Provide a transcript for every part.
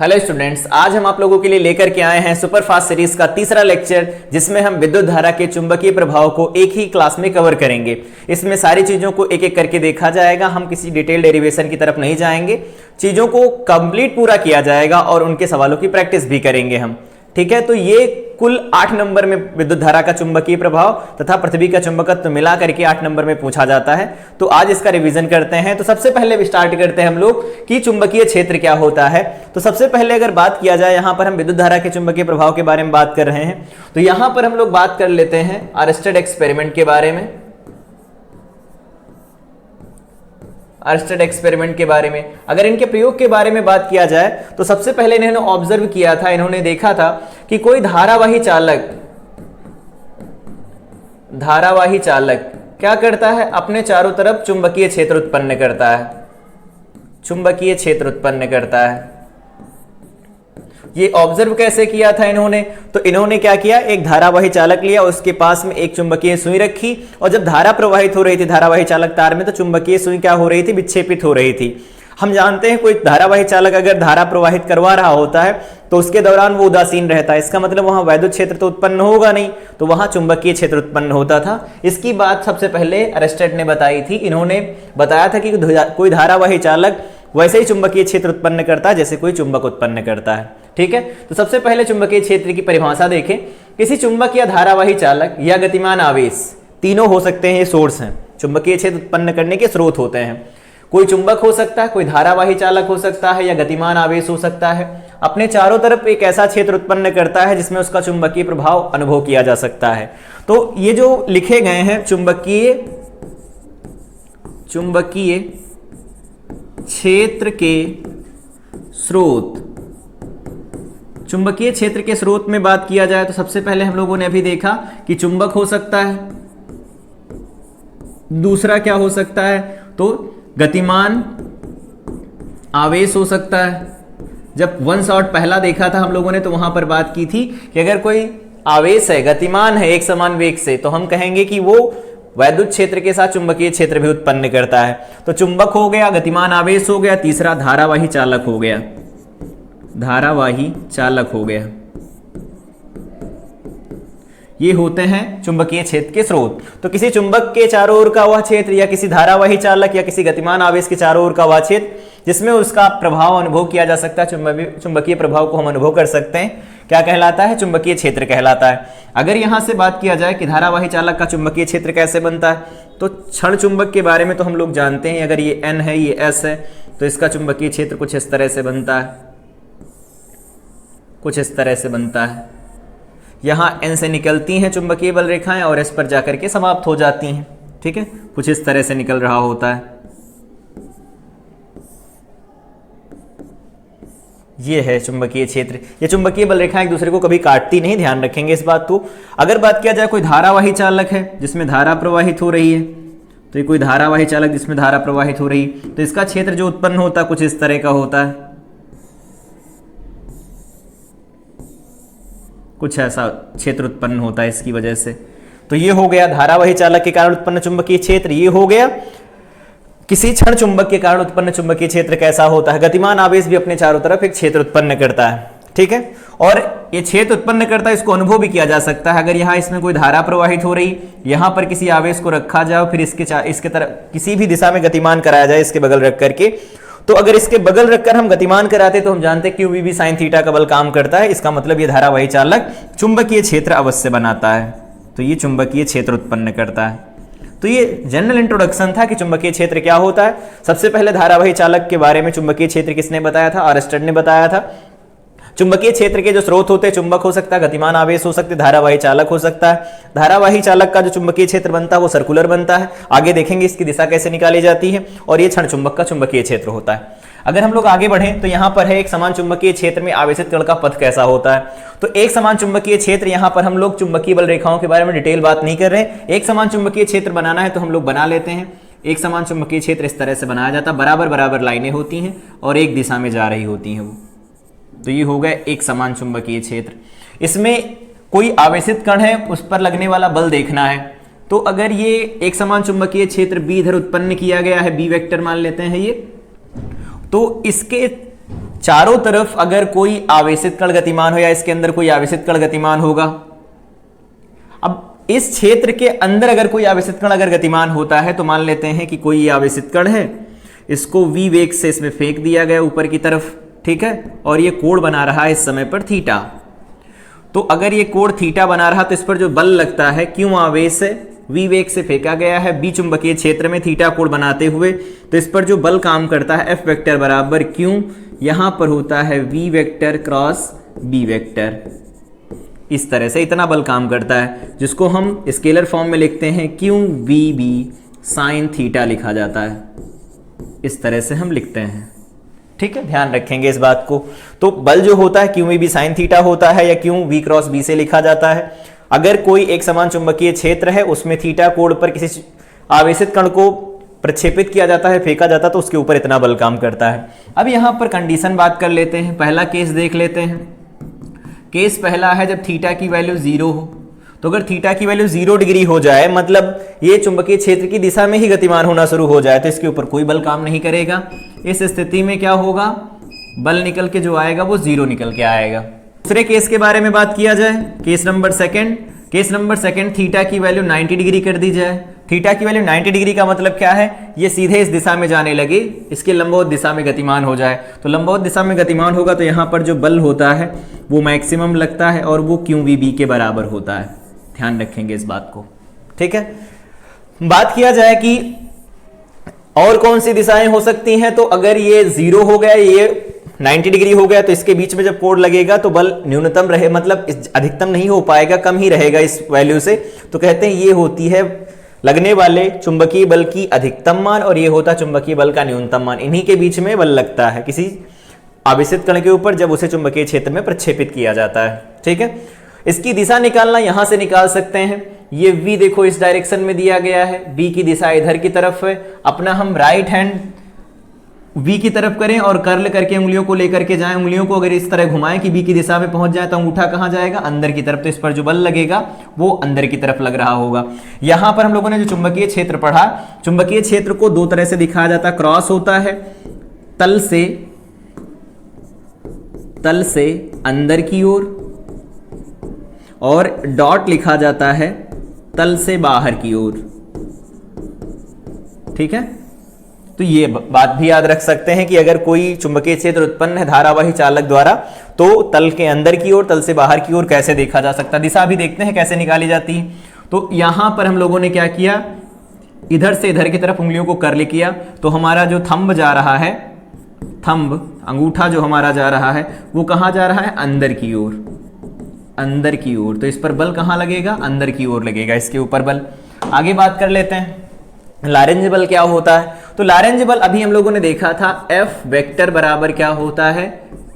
Hello students, आज हम आप लोगों के लिए लेकर के आए हैं सुपर फास्ट सीरीज का तीसरा लेक्चर, जिसमें हम विद्युत धारा के चुंबकीय प्रभाव को एक ही क्लास में कवर करेंगे। इसमें सारी चीजों को एक एक करके देखा जाएगा। हम किसी डिटेल डेरिवेशन की तरफ नहीं जाएंगे, चीजों को कंप्लीट पूरा किया जाएगा और उनके सवालों की प्रैक्टिस भी करेंगे हम। ठीक है, तो ये कुल 8 नंबर में विद्युत धारा का चुंबकीय प्रभाव तथा पृथ्वी का चुंबकत्व मिला करके 8 नंबर में पूछा जाता है। तो आज इसका रिवीजन करते हैं। तो सबसे पहले स्टार्ट करते हैं हम लोग कि चुंबकीय क्षेत्र क्या होता है। तो सबसे पहले अगर बात किया जाए, यहां पर हम विद्युत धारा के चुंबकीय प्रभाव के बारे में बात कर रहे हैं, तो यहां पर हम लोग बात कर लेते हैं आर्स्टेड एक्सपेरिमेंट के बारे में। आर्स्टेड एक्सपेरिमेंट के बारे में अगर इनके प्रयोग के बारे में बात किया जाए, तो सबसे पहले इन्होंने ऑब्जर्व किया था, इन्होंने देखा था कि कोई धारावाही चालक क्या करता है, अपने चारों तरफ चुंबकीय क्षेत्र उत्पन्न करता है। ये ऑब्जर्व कैसे किया था इन्होंने, तो इन्होंने क्या किया, एक धारावाही चालक लिया, उसके पास में एक चुंबकीय सुई रखी, और जब धारा प्रवाहित हो रही थी धारावाही चालक तार में, तो चुंबकीय सुई क्या हो रही थी, विक्षेपित हो रही थी। हम जानते हैं कोई धारावाही चालक अगर धारा प्रवाहित करवा रहा होता है तो उसके दौरान वो उदासीन रहता है, इसका मतलब वहां वैद्युत क्षेत्र तो उत्पन्न होगा नहीं, तो वहां चुंबकीय क्षेत्र उत्पन्न होता था। इसकी बात सबसे पहले आर्स्टेड ने बताई थी। इन्होंने बताया था कि कोई धारावाही चालक वैसे ही चुंबकीय क्षेत्र उत्पन्न करता है जैसे कोई चुंबक उत्पन्न करता है। ठीक है, तो सबसे पहले चुंबकीय क्षेत्र की परिभाषा देखें। किसी चुंबक या धारावाही चालक या गतिमान आवेश, तीनों हो सकते हैं, ये सोर्स हैं, चुंबकीय क्षेत्र उत्पन्न करने के स्रोत होते हैं। कोई चुंबक हो सकता है, कोई धारावाही चालक हो सकता है, या गतिमान आवेश हो सकता है, अपने चारों तरफ एक ऐसा क्षेत्र उत्पन्न करता है जिसमें उसका चुंबकीय प्रभाव अनुभव किया जा सकता है। तो ये जो लिखे गए हैं चुंबकीय क्षेत्र के स्रोत, चुंबकीय क्षेत्र के स्रोत में बात किया जाए तो सबसे पहले हम लोगों ने अभी देखा कि चुंबक हो सकता है, दूसरा क्या हो सकता है, तो गतिमान आवेश हो सकता है। जब वन शॉट पहला देखा था हम लोगों ने, तो वहां पर बात की थी कि अगर कोई आवेश है, गतिमान है एक समान वेग से, तो हम कहेंगे कि वो वैद्युत क्षेत्र के साथ चुंबकीय क्षेत्र भी उत्पन्न करता है। तो चुंबक हो गया, गतिमान आवेश हो गया, तीसरा धारावाही चालक हो गया। ये होते हैं चुंबकीय क्षेत्र के स्रोत। तो किसी चुंबक के चारों ओर का वह क्षेत्र, या किसी धारावाही चालक या किसी गतिमान आवेश के चारों ओर का वह क्षेत्र जिसमें उसका प्रभाव अनुभव किया जा सकता है, चुंबकीय प्रभाव को हम अनुभव कर सकते हैं, क्या कहलाता है, चुंबकीय क्षेत्र कहलाता है। अगर यहां से बात किया जाए कि धारावाही चालक का चुंबकीय क्षेत्र कैसे बनता है, तो क्षण चुंबक के बारे में तो हम लोग जानते हैं। अगर ये N है, ये S है, तो इसका चुंबकीय क्षेत्र कुछ इस तरह से बनता है, यहां N से निकलती हैं चुंबकीय बल रेखाएं और S पर जाकर के समाप्त हो जाती हैं। ठीक है, कुछ इस तरह से निकल रहा होता है। ये है चुंबकीय क्षेत्र। ये चुंबकीय बल रेखाएं एक दूसरे को कभी काटती नहीं, ध्यान रखेंगे इस बात को। अगर बात किया जाए कोई धारावाही चालक है जिसमें धारा प्रवाहित हो रही है, तो ये कोई धारावाही चालक जिसमें धारा प्रवाहित हो रही, तो इसका क्षेत्र जो उत्पन्न होता है कुछ इस तरह का होता है, कुछ ऐसा क्षेत्र उत्पन्न होता है इसकी वजह से। तो ये हो गया धारावाही चालक के कारण उत्पन्न चुंबकीय क्षेत्र। ये हो गया किसी क्षण चुंबक के कारण उत्पन्न चुंबकीय क्षेत्र कैसा होता है। गतिमान आवेश भी अपने चारों तरफ एक क्षेत्र उत्पन्न करता है। ठीक है, और ये क्षेत्र उत्पन्न करता है, इसको अनुभव भी किया जा सकता है। अगर यहाँ इसमें कोई धारा प्रवाहित हो रही, यहाँ पर किसी आवेश को रखा जाए, फिर इसके तरफ किसी भी दिशा में गतिमान कराया जाए, इसके बगल रख करके, तो अगर इसके बगल रखकर हम गतिमान कराते तो हम जानते हैं कि UV sin थीटा का बल काम करता है। इसका मतलब ये धारावाही चालक चुंबकीय क्षेत्र अवश्य बनाता है, तो ये चुंबकीय क्षेत्र उत्पन्न करता है। तो ये जनरल इंट्रोडक्शन था कि चुंबकीय क्षेत्र क्या होता है। सबसे पहले धारावाही चालक के बारे में चुंबकीय क्षेत्र किसने बताया था, आर्स्टेड ने बताया था। चुंबकीय क्षेत्र के जो स्रोत होते हैं, चुंबक हो सकता है, गतिमान आवेश हो सकते, धारावाही चालक हो सकता है। धारावाही चालक का जो चुंबकीय क्षेत्र बनता है वो सर्कुलर बनता है, आगे देखेंगे इसकी दिशा कैसे निकाली जाती है, और ये क्षण चुंबक का चुंबकीय क्षेत्र होता है। अगर हम लोग आगे बढ़ें तो यहाँ पर है एक समान चुंबकीय क्षेत्र में आवेशित कण का पथ कैसा होता है। तो एक समान चुंबकीय क्षेत्र, यहाँ पर हम लोग चुंबकीय बल रेखाओं के बारे में डिटेल बात नहीं कर रहे हैं। एक समान चुंबकीय क्षेत्र बनाना है तो हम लोग बना लेते हैं। एक समान चुंबकीय क्षेत्र इस तरह से बनाया जाता है, बराबर बराबर लाइनें होती हैं और एक दिशा में जा रही होती हैं वो। तो ये हो गया एक समान चुंबकीय क्षेत्र। इसमें कोई आवेशित कण है, उस पर लगने वाला बल देखना है। तो अगर ये एक समान चुंबकीय क्षेत्र B इधर उत्पन्न किया गया है, B वेक्टर मान लेते हैं ये, तो इसके चारों तरफ अगर कोई आवेशित कण गतिमान हो या इसके अंदर कोई आवेशित कण गतिमान होगा, अब इस क्षेत्र के अंदर अगर कोई आवेशित कण अगर गतिमान होता है तो मान लेते हैं कि कोई आवेशित कण है, इसको v वेग से इसमें फेंक दिया गया ऊपर की तरफ, ठीक है, और ये कोण बना रहा है इस समय पर थीटा। तो अगर ये कोण थीटा बना रहा तो इस पर जो बल लगता है, क्यों आवेश है, v वेग से फेंका गया है b चुंबकीय क्षेत्र में थीटा कोण बनाते हुए, तो इस पर जो बल काम करता है F वेक्टर बराबर क्यों, यहां पर होता है v vector cross b vector. इस तरह से इतना बल काम करता है, जिसको हम स्केलर फॉर्म में लिखते हैं Q V B sine theta लिखा जाता है। इस तरह से हम लिखते हैं, ठीक है, ध्यान रखेंगे इस बात को। तो बल जो होता है Q V B sine theta होता है या क्यू वी क्रॉस बी से लिखा जाता है। अगर कोई एक समान चुंबकीय क्षेत्र है, उसमें थीटा कोण पर किसी आवेशित कण को प्रक्षेपित किया जाता है, फेंका जाता है, तो उसके ऊपर इतना बल काम करता है। अब यहां पर कंडीशन बात कर लेते हैं, पहला केस देख लेते हैं। केस पहला है जब थीटा की वैल्यू 0 हो, तो अगर थीटा की वैल्यू 0 डिग्री हो जाए, मतलब ये चुंबकीय क्षेत्र की दिशा में ही गतिमान होना शुरू हो जाए, तो इसके ऊपर कोई बल काम नहीं करेगा। इस स्थिति में क्या होगा, बल निकल के जो आएगा वो 0 निकल के आएगा। दूसरे केस के बारे में बात किया जाए, केस नंबर सेकंड, थीटा की वैल्यू 90 डिग्री कर दी जाए। थीटा की वैल्यू 90 डिग्री का मतलब क्या है, ये सीधे इस दिशा में जाने लगे, इसके लंबवत दिशा में गतिमान हो जाए। तो लंबवत दिशा में गतिमान होगा तो यहाँ पर जो बल होता है वो मैक्सिमम लगता है और वो क्यू वी बी के बराबर होता है। ध्यान रखेंगे इस बात को, ठीक है। बात किया जाए कि और कौन सी दिशाएं हो सकती हैं, तो अगर ये 0 हो गया, ये 90 डिग्री हो गया, तो इसके बीच में जब कोण लगेगा तो बल न्यूनतम रहे, मतलब अधिकतम नहीं हो पाएगा, कम ही रहेगा इस वैल्यू से। तो कहते हैं ये होती है लगने वाले चुंबकीय बल की अधिकतम मान और ये होता है चुंबकीय बल का न्यूनतम मान। इन्हीं के बीच में बल लगता है किसी आवेशित कण के ऊपर जब उसे चुंबकीय क्षेत्र में प्रक्षेपित किया जाता है, ठीक है। इसकी दिशा निकालना यहां से निकाल सकते हैं। ये v देखो इस डायरेक्शन में दिया गया है, v की दिशा इधर की तरफ है। अपना हम राइट हैंड v की तरफ करें और कर्ल करके उंगलियों को लेकर के जाएं, उंगलियों को अगर इस तरह घुमाएं कि v की दिशा में पहुंच जाए, तो अंगूठा कहां जाएगा, अंदर की तरफ। तो इस पर जो बल लगेगा वो अंदर की तरफ लग रहा होगा। यहां पर हम लोगों ने जो चुंबकीय क्षेत्र पढ़ा, चुंबकीय क्षेत्र को दो तरह से दिखाया जाता है। क्रॉस होता है तल से अंदर की ओर, और डॉट लिखा जाता है तल से बाहर की ओर, ठीक है। तो ये बात भी याद रख सकते हैं कि अगर कोई चुंबकीय क्षेत्र उत्पन्न है धारावाही चालक द्वारा, तो तल के अंदर की ओर, तल से बाहर की ओर कैसे देखा जा सकता है। दिशा भी देखते हैं कैसे निकाली जाती है। तो यहां पर हम लोगों ने क्या किया, इधर से इधर की तरफ उंगलियों को कर्ल किया, तो हमारा जो थंब जा रहा है, अंगूठा जो हमारा जा रहा है वो कहां जा रहा है, अंदर की ओर। तो इस पर बल कहां लगेगा, अंदर की ओर लगेगा, इसके ऊपर बल। आगे बात कर लेते हैं लारेंज बल क्या होता है। तो लारेंज बल अभी हम लोगों ने देखा था, F वेक्टर बराबर क्या होता है,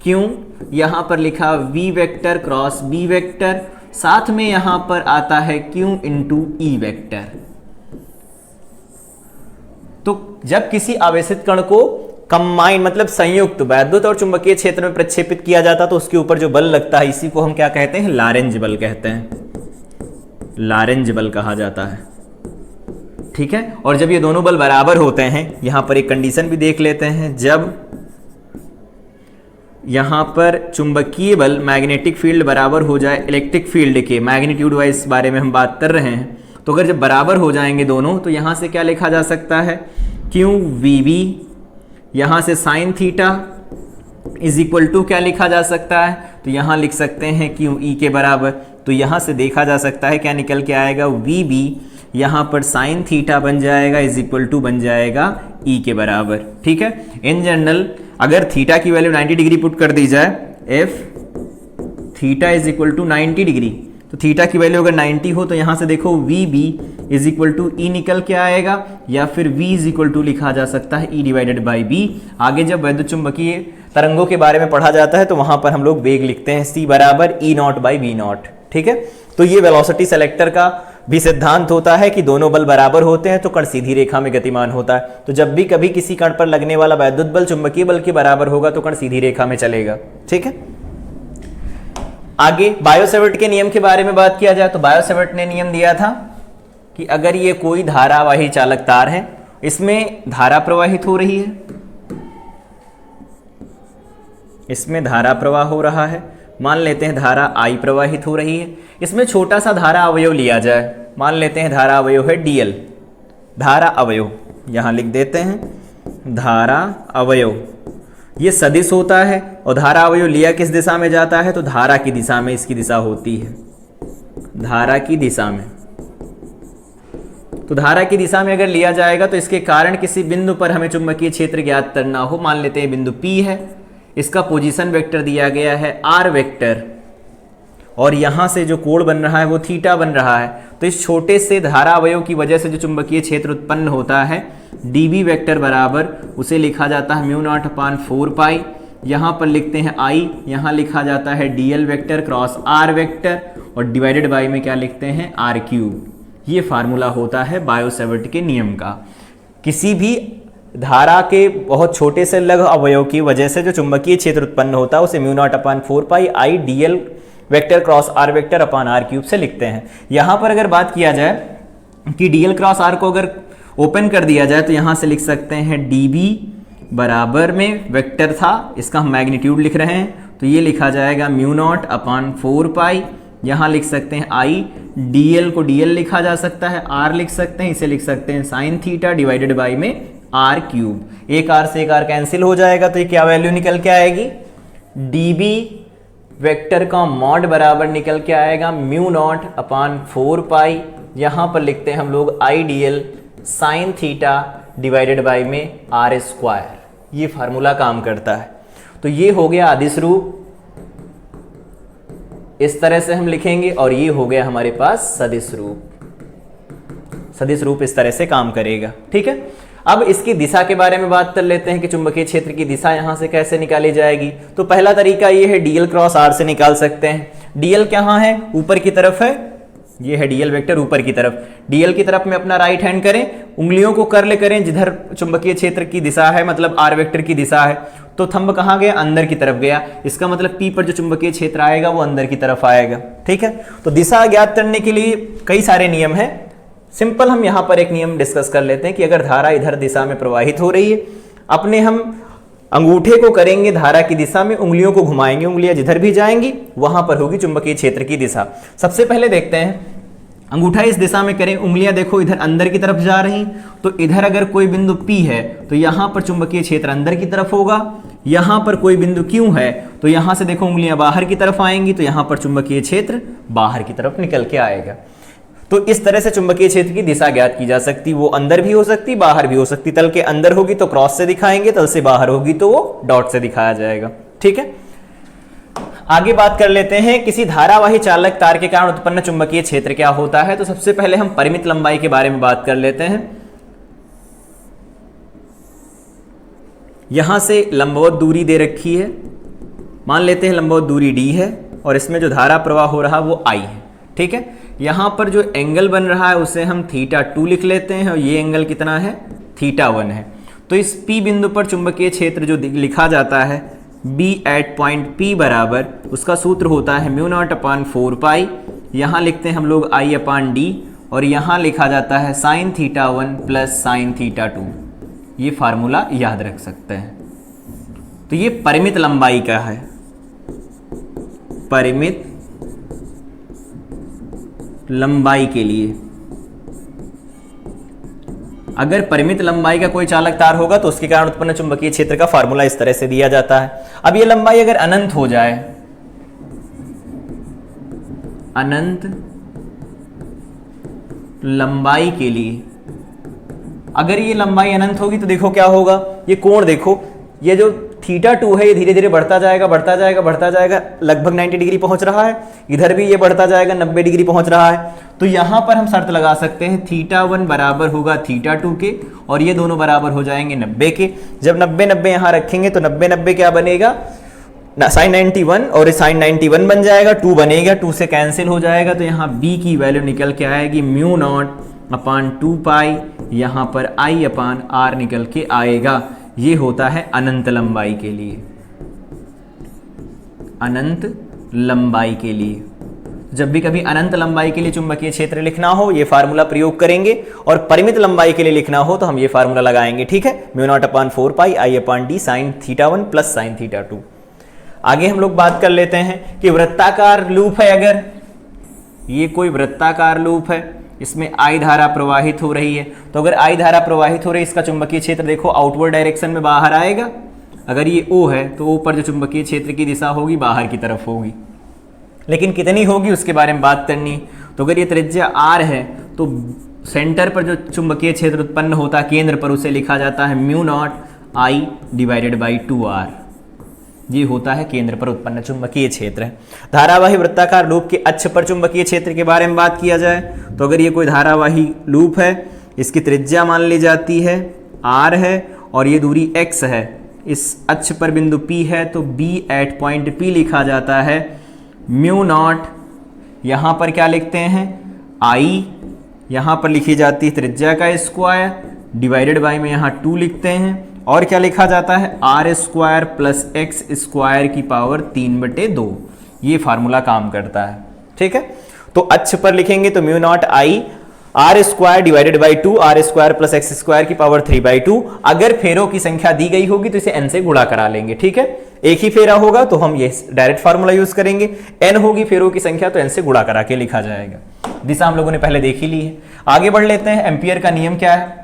क्यों, यहां पर लिखा v vector cross b vector, साथ में यहां पर आता है q इंटू e वेक्टर। तो जब किसी आवेशित कण को कंबाइन मतलब संयुक्त वैद्युत और चुंबकीय क्षेत्र में प्रक्षेपित किया जाता तो उसके ऊपर जो बल लगता है, इसी को हम क्या कहते हैं, लारेंज बल कहते हैं, लारेंज बल कहा जाता है, ठीक है। और जब ये दोनों बल बराबर होते हैं, यहां पर एक कंडीशन भी देख लेते हैं, जब यहां पर चुंबकीय बल मैग्नेटिक फील्ड बराबर हो जाए इलेक्ट्रिक फील्ड के, मैग्नीट्यूड वाइज बारे में हम बात कर रहे हैं, तो अगर जब बराबर हो जाएंगे दोनों, तो यहां से क्या लिखा जा सकता है, क्यू वी बी, यहां से sine theta is equal to क्या लिखा जा सकता है, तो यहां लिख सकते हैं क्यू ई के बराबर। तो यहां से देखा जा सकता है क्या निकल के आएगा, वी बी यहां पर साइन थीटा बन जाएगा इज इक्वल टू बन जाएगा ई के बराबर, ठीक है। इन जनरल अगर थीटा की वैल्यू 90 डिग्री पुट कर दी जाए, F theta is equal to 90 degree, तो थीटा की वैल्यू अगर 90 हो तो यहां से देखो V B is equal to E निकल के आएगा, या फिर v इज इक्वल टू लिखा जा सकता है e डिवाइडेड बाई बी। आगे जब वैद्युत चुंबकीय तरंगों के बारे में पढ़ा जाता है तो वहां पर हम लोग वेग लिखते हैं c बराबर ई नॉट बाई वी नॉट, ठीक है। तो ये वेलोसिटी सेलेक्टर का भी सिद्धांत होता है कि दोनों बल बराबर होते हैं तो कण सीधी रेखा में गतिमान होता है। तो जब भी कभी किसी कण पर लगने वाला वैद्युत बल चुंबकीय बल के बराबर होगा तो कण सीधी रेखा में चलेगा, ठीक है। आगे बायो-सैवर्ट के नियम के बारे में बात किया जाए तो बायो-सैवर्ट ने नियम दिया था कि अगर ये कोई धारावाही चालक तार है, इसमें धारा प्रवाहित हो रही है, इसमें धारा प्रवाह हो रहा है, मान लेते हैं धारा I प्रवाहित हो रही है। इसमें छोटा सा धारा अवयव लिया जाए, मान लेते हैं धारा अवयव है DL, धारा अवयव यहाँ लिख देते हैं, धारा अवयव ये सदिश होता है और धारा अवयव लिया किस दिशा में जाता है, तो धारा की दिशा में इसकी दिशा होती है, धारा की दिशा में। तो धारा की दिशा में अगर लिया जाएगा तो इसके कारण किसी बिंदु पर हमें चुंबकीय क्षेत्र ज्ञात करना हो, मान लेते हैं बिंदु P है, इसका पोजीशन वेक्टर दिया गया है R वेक्टर, और यहाँ से जो कोण बन रहा है वो थीटा बन रहा है। तो इस छोटे से धारा अवयव की वजह से जो चुंबकीय क्षेत्र उत्पन्न होता है dB वेक्टर बराबर उसे लिखा जाता है म्यू नॉट अपान 4 पाई, यहाँ पर लिखते हैं I, यहाँ लिखा जाता है DL vector cross R vector, और डिवाइडेड बाई में क्या लिखते हैं R क्यूब। ये फार्मूला होता है बायो-सैवर्ट के नियम का। किसी भी धारा के बहुत छोटे से लघु अवयव की वजह से जो चुंबकीय क्षेत्र उत्पन्न होता है उसे mu naught upon 4 pi I DL vector cross R vector upon R cube से लिखते हैं। यहाँ पर अगर बात किया जाए कि DL क्रॉस R को अगर ओपन कर दिया जाए तो यहाँ से लिख सकते हैं dB बराबर में वेक्टर था, इसका हम मैग्नीट्यूड लिख रहे हैं, तो ये लिखा जाएगा म्यू नॉट अपान 4 पाई, यहाँ लिख सकते हैं I, DL को DL लिखा जा सकता है, R लिख सकते हैं, इसे लिख सकते हैं साइन थीटा डिवाइडेड बाई में R क्यूब। एक R से एक R कैंसिल हो जाएगा तो ये क्या वैल्यू निकल के आएगी, dB वेक्टर का मॉड बराबर निकल के आएगा म्यू नॉट अपान 4 पाई, यहाँ पर लिखते हैं हम लोग I DL sine theta divided by में R स्क्वायर। ये फार्मूला काम करता है। तो ये हो गया अदिश रूप, इस तरह से हम लिखेंगे, और ये हो गया हमारे पास सदिश रूप। सदिश रूप इस तरह से काम करेगा, ठीक है। अब इसकी दिशा के बारे में बात कर लेते हैं कि चुंबकीय क्षेत्र की दिशा यहां से कैसे निकाली जाएगी। तो पहला तरीका ये है DL क्रॉस R से निकाल सकते हैं। DL कहाँ है, ऊपर की तरफ है, ये है DL वेक्टर ऊपर की तरफ। DL की तरफ में अपना राइट हैंड करें, उंगलियों को कर्ल करें जिधर चुंबकीय क्षेत्र की दिशा है, मतलब R वेक्टर की दिशा है, तो थंब कहाँ गया, अंदर की तरफ गया। इसका मतलब P पर जो चुंबकीय क्षेत्र आएगा वो अंदर की तरफ आएगा, ठीक है। तो दिशा ज्ञात करने के लिए कई सारे नियम हैं। सिंपल हम यहाँ पर एक नियम डिस्कस कर लेते हैं कि अगर धारा इधर दिशा में प्रवाहित हो रही है, अपने हम अंगूठे को करेंगे धारा की दिशा में, उंगलियों को घुमाएंगे, उंगलियां जिधर भी जाएंगी वहां पर होगी चुंबकीय क्षेत्र की दिशा। सबसे पहले देखते हैं, अंगूठा इस दिशा में करें, उंगलियां देखो इधर अंदर की तरफ जा रही, तो इधर अगर कोई बिंदु P है तो यहाँ पर चुंबकीय क्षेत्र अंदर की तरफ होगा। यहाँ पर कोई बिंदु Q है तो यहाँ से देखो उंगलियां बाहर की तरफ आएंगी, तो यहाँ पर चुंबकीय क्षेत्र बाहर की तरफ निकल के आएगा। तो इस तरह से चुंबकीय क्षेत्र की दिशा ज्ञात की जा सकती, वो अंदर भी हो सकती, बाहर भी हो सकती। तल के अंदर होगी तो क्रॉस से दिखाएंगे, तल से बाहर होगी तो वो डॉट से दिखाया जाएगा, ठीक है। आगे बात कर लेते हैं किसी धारावाही चालक तार के कारण उत्पन्न चुंबकीय क्षेत्र क्या होता है। तो सबसे पहले हम परिमित लंबाई के बारे में बात कर लेते हैं। यहां से लंबवत दूरी दे रखी है, मान लेते हैं लंबवत दूरी d है, और इसमें जो धारा प्रवाह हो रहा है वो I है, ठीक है। यहाँ पर जो एंगल बन रहा है उसे हम θ2 लिख लेते हैं, और ये एंगल कितना है, θ1 है। तो इस P बिंदु पर चुंबकीय क्षेत्र जो लिखा जाता है B एट पॉइंट P बराबर, उसका सूत्र होता है म्यू नॉट अपान 4 पाई, यहाँ लिखते हैं हम लोग I अपान D, और यहाँ लिखा जाता है साइन θ1 प्लस साइन θ2। ये फार्मूला याद रख सकते हैं। तो ये परिमित लंबाई का है, परिमित लंबाई के लिए। अगर परिमित लंबाई का कोई चालक तार होगा तो उसके कारण उत्पन्न चुंबकीय क्षेत्र का फार्मूला इस तरह से दिया जाता है। अब ये लंबाई अगर अनंत हो जाए, अनंत लंबाई के लिए, अगर ये लंबाई अनंत होगी तो देखो क्या होगा, ये कोण देखो, ये जो θ2 है ये धीरे धीरे बढ़ता जाएगा, बढ़ता जाएगा, बढ़ता जाएगा, लगभग 90 डिग्री पहुंच रहा है। इधर भी ये बढ़ता जाएगा, 90 डिग्री पहुंच रहा है। तो यहां पर हम शर्त लगा सकते हैं θ1 बराबर होगा θ2 के, और ये दोनों बराबर हो जाएंगे 90 के। जब 90 यहां रखेंगे तो 90 क्या बनेगा, साइन 91, और साइन 91 बन जाएगा, 2 बनेगा, 2 से कैंसिल हो जाएगा। तो यहाँ b की वैल्यू निकल के आएगी म्यू नॉट अपान 2 पाई, यहाँ पर I अपान R निकल के आएगा। ये होता है अनंत लंबाई के लिए, अनंत लंबाई के लिए। जब भी कभी अनंत लंबाई के लिए चुंबकीय क्षेत्र लिखना हो ये फार्मूला प्रयोग करेंगे, और परिमित लंबाई के लिए लिखना हो तो हम ये फार्मूला लगाएंगे, ठीक है। Mu naught upon 4 pi I upon D sine θ1 plus sine θ2। आगे हम लोग बात कर लेते हैं कि वृत्ताकार लूप है, अगर ये कोई वृत्ताकार लूप है, इसमें आई धारा प्रवाहित हो रही है, तो अगर आई धारा प्रवाहित हो रही है, इसका चुंबकीय क्षेत्र देखो आउटवर्ड डायरेक्शन में बाहर आएगा। अगर ये O है तो O पर जो चुंबकीय क्षेत्र की दिशा होगी बाहर की तरफ होगी, लेकिन कितनी होगी उसके बारे में बात करनी। तो अगर ये त्रिज्या R है तो सेंटर पर जो चुंबकीय क्षेत्र उत्पन्न होता है केंद्र पर, उसे लिखा जाता है mu not I divided by 2R। ये होता है केंद्र पर उत्पन्न चुंबकीय क्षेत्र। धारावाही वृत्ताकार लूप के अक्ष पर चुंबकीय क्षेत्र के बारे में बात किया जाए तो अगर ये कोई धारावाही लूप है, इसकी त्रिज्या मान ली जाती है R है और ये दूरी x है, इस अक्ष पर बिंदु P है तो B एट पॉइंट P लिखा जाता है म्यू नॉट, यहाँ पर क्या लिखते हैं I, यहाँ पर लिखी जाती है त्रिज्या का स्क्वायर डिवाइडेड बाई में यहाँ 2 लिखते हैं, और क्या लिखा जाता है R square plus x square की पावर 3/2। ये फार्मूला काम करता है, ठीक है। तो अक्ष पर लिखेंगे तो mu naught I R square divided by 2 R square plus x square की पावर 3/2। अगर फेरों की संख्या दी गई होगी तो इसे n से गुणा करा लेंगे, ठीक है। एक ही फेरा होगा तो हम ये डायरेक्ट फार्मूला यूज करेंगे, n होगी फेरों की संख्या तो n से गुणा करा के लिखा जाएगा। दिशा हम लोगों ने पहले देख ही ली है। आगे बढ़ लेते हैं। एम्पियर का नियम क्या है?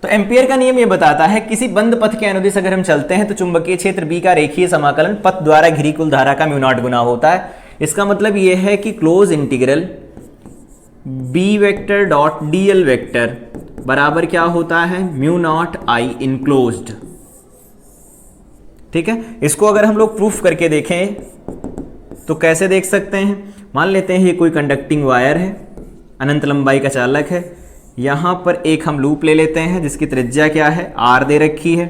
तो एम्पियर का नियम ये बताता है किसी बंद पथ के अनुदिश अगर हम चलते हैं तो चुंबकीय क्षेत्र B का रेखीय समाकलन पथ द्वारा घिरी कुल धारा का म्यू नॉट गुना होता है। इसका मतलब ये है कि close integral B vector dot dl vector बराबर क्या होता है म्यू नॉट I इनक्लोज्ड, ठीक है। इसको अगर हम लोग प्रूफ करके देखें तो कैसे देख सकते हैं? मान लेते हैं ये कोई कंडक्टिंग वायर है, अनंत लंबाई का चालक है, यहाँ पर एक हम लूप ले लेते हैं जिसकी त्रिज्या क्या है R दे रखी है।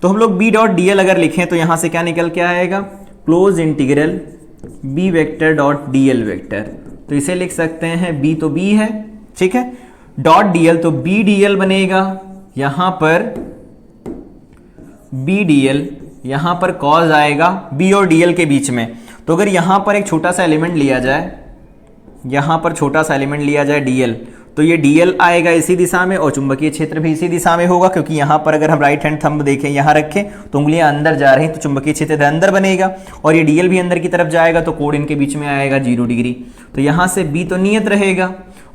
तो हम लोग B डॉट dl अगर लिखें तो यहाँ से क्या निकल के आएगा close integral B vector dot dl vector. तो इसे लिख सकते हैं B तो B है, ठीक है, डॉट dl तो B dl बनेगा, यहाँ पर B dl, यहाँ पर कॉज आएगा B और dl के बीच में। तो अगर यहाँ पर एक छोटा सा एलिमेंट लिया जाए, यहाँ पर छोटा सा एलिमेंट लिया जाए dl, तो ये dl आएगा इसी दिशा में और चुंबकीय क्षेत्र भी इसी दिशा में होगा, क्योंकि यहाँ पर अगर हम राइट हैंड थंब देखें यहाँ रखें तो उंगलियां अंदर जा रही हैं तो चुंबकीय क्षेत्र अंदर बनेगा और ये dl भी अंदर की तरफ जाएगा तो कोण इनके बीच में आएगा 0 डिग्री। तो यहाँ से b तो नियत रहेगा,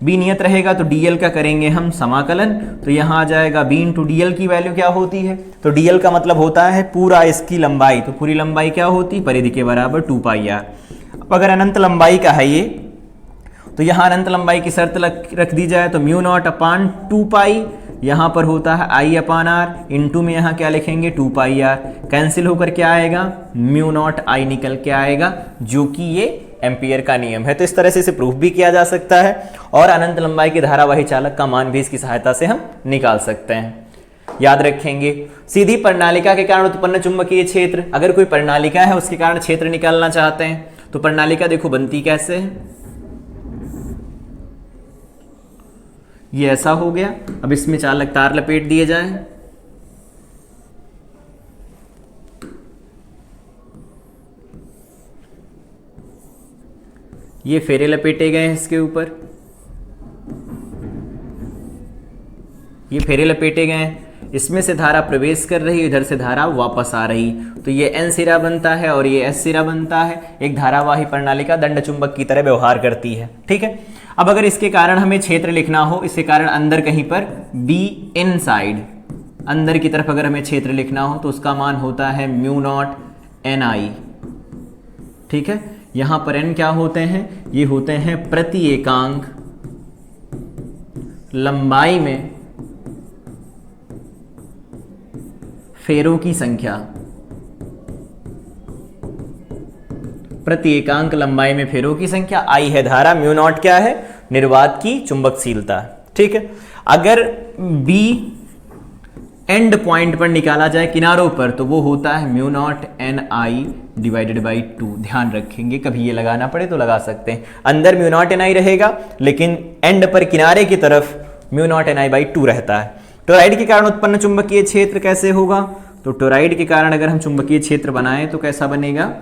b नियत रहेगा तो dl का करेंगे हम समाकलन, तो यहाँ आ जाएगा b इंटू dl की वैल्यू क्या होती है, तो dl का मतलब होता है पूरा इसकी लंबाई, तो पूरी लंबाई क्या होती परिधि के बराबर 2πr। अब अगर अनंत लंबाई का है ये तो यहाँ अनंत लंबाई की शर्त रख दी जाए तो म्यू नॉट अपान 2π, यहाँ पर होता है I अपान R, इंटू में यहाँ क्या लिखेंगे 2πr, कैंसिल होकर क्या आएगा म्यू नॉट I निकल के आएगा, जो कि ये एम्पियर का नियम है। तो इस तरह से इसे प्रूफ भी किया जा सकता है और अनंत लंबाई के धारावाही चालक का मान भी इसकी सहायता से हम निकाल सकते हैं। याद रखेंगे सीधी प्रणालिका के कारण उत्पन्न चुंबकीय क्षेत्र, अगर कोई प्रणालिका है उसके कारण क्षेत्र निकालना चाहते हैं तो प्रणालिका देखो बनती कैसे है, ये ऐसा हो गया। अब इसमें चालक तार लपेट दिए जाएं, ये फेरे लपेटे गए हैं इसके ऊपर, ये फेरे लपेटे गए हैं, इसमें से धारा प्रवेश कर रही है, इधर से धारा वापस आ रही, तो ये N सिरा बनता है और ये S सिरा बनता है। एक धारावाही प्रणालिका दंड चुंबक की तरह व्यवहार करती है, ठीक है। अब अगर इसके कारण हमें क्षेत्र लिखना हो, इसके कारण अंदर कहीं पर B इनसाइड, अंदर की तरफ अगर हमें क्षेत्र लिखना हो तो उसका मान होता है म्यू नॉट NI, ठीक है। यहाँ पर N क्या होते हैं, ये होते हैं प्रति एकांक लंबाई में फेरों की संख्या, प्रति एकांक लंबाई में फेरों की संख्या, I है धारा, म्यू नॉट क्या है निर्वात की चुंबकशीलता, ठीक है। अगर B एंड पॉइंट पर निकाला जाए किनारों पर तो वो होता है mu not NI divided by 2। ध्यान रखेंगे कभी ये लगाना पड़े तो लगा सकते हैं, अंदर म्यू नॉट NI रहेगा लेकिन एंड पर किनारे की तरफ म्यू नॉट NI बाई 2 रहता है। टोराइड के कारण उत्पन्न चुंबकीय क्षेत्र कैसे होगा, तो टोराइड के कारण अगर हम चुंबकीय क्षेत्र बनाएं तो कैसा बनेगा,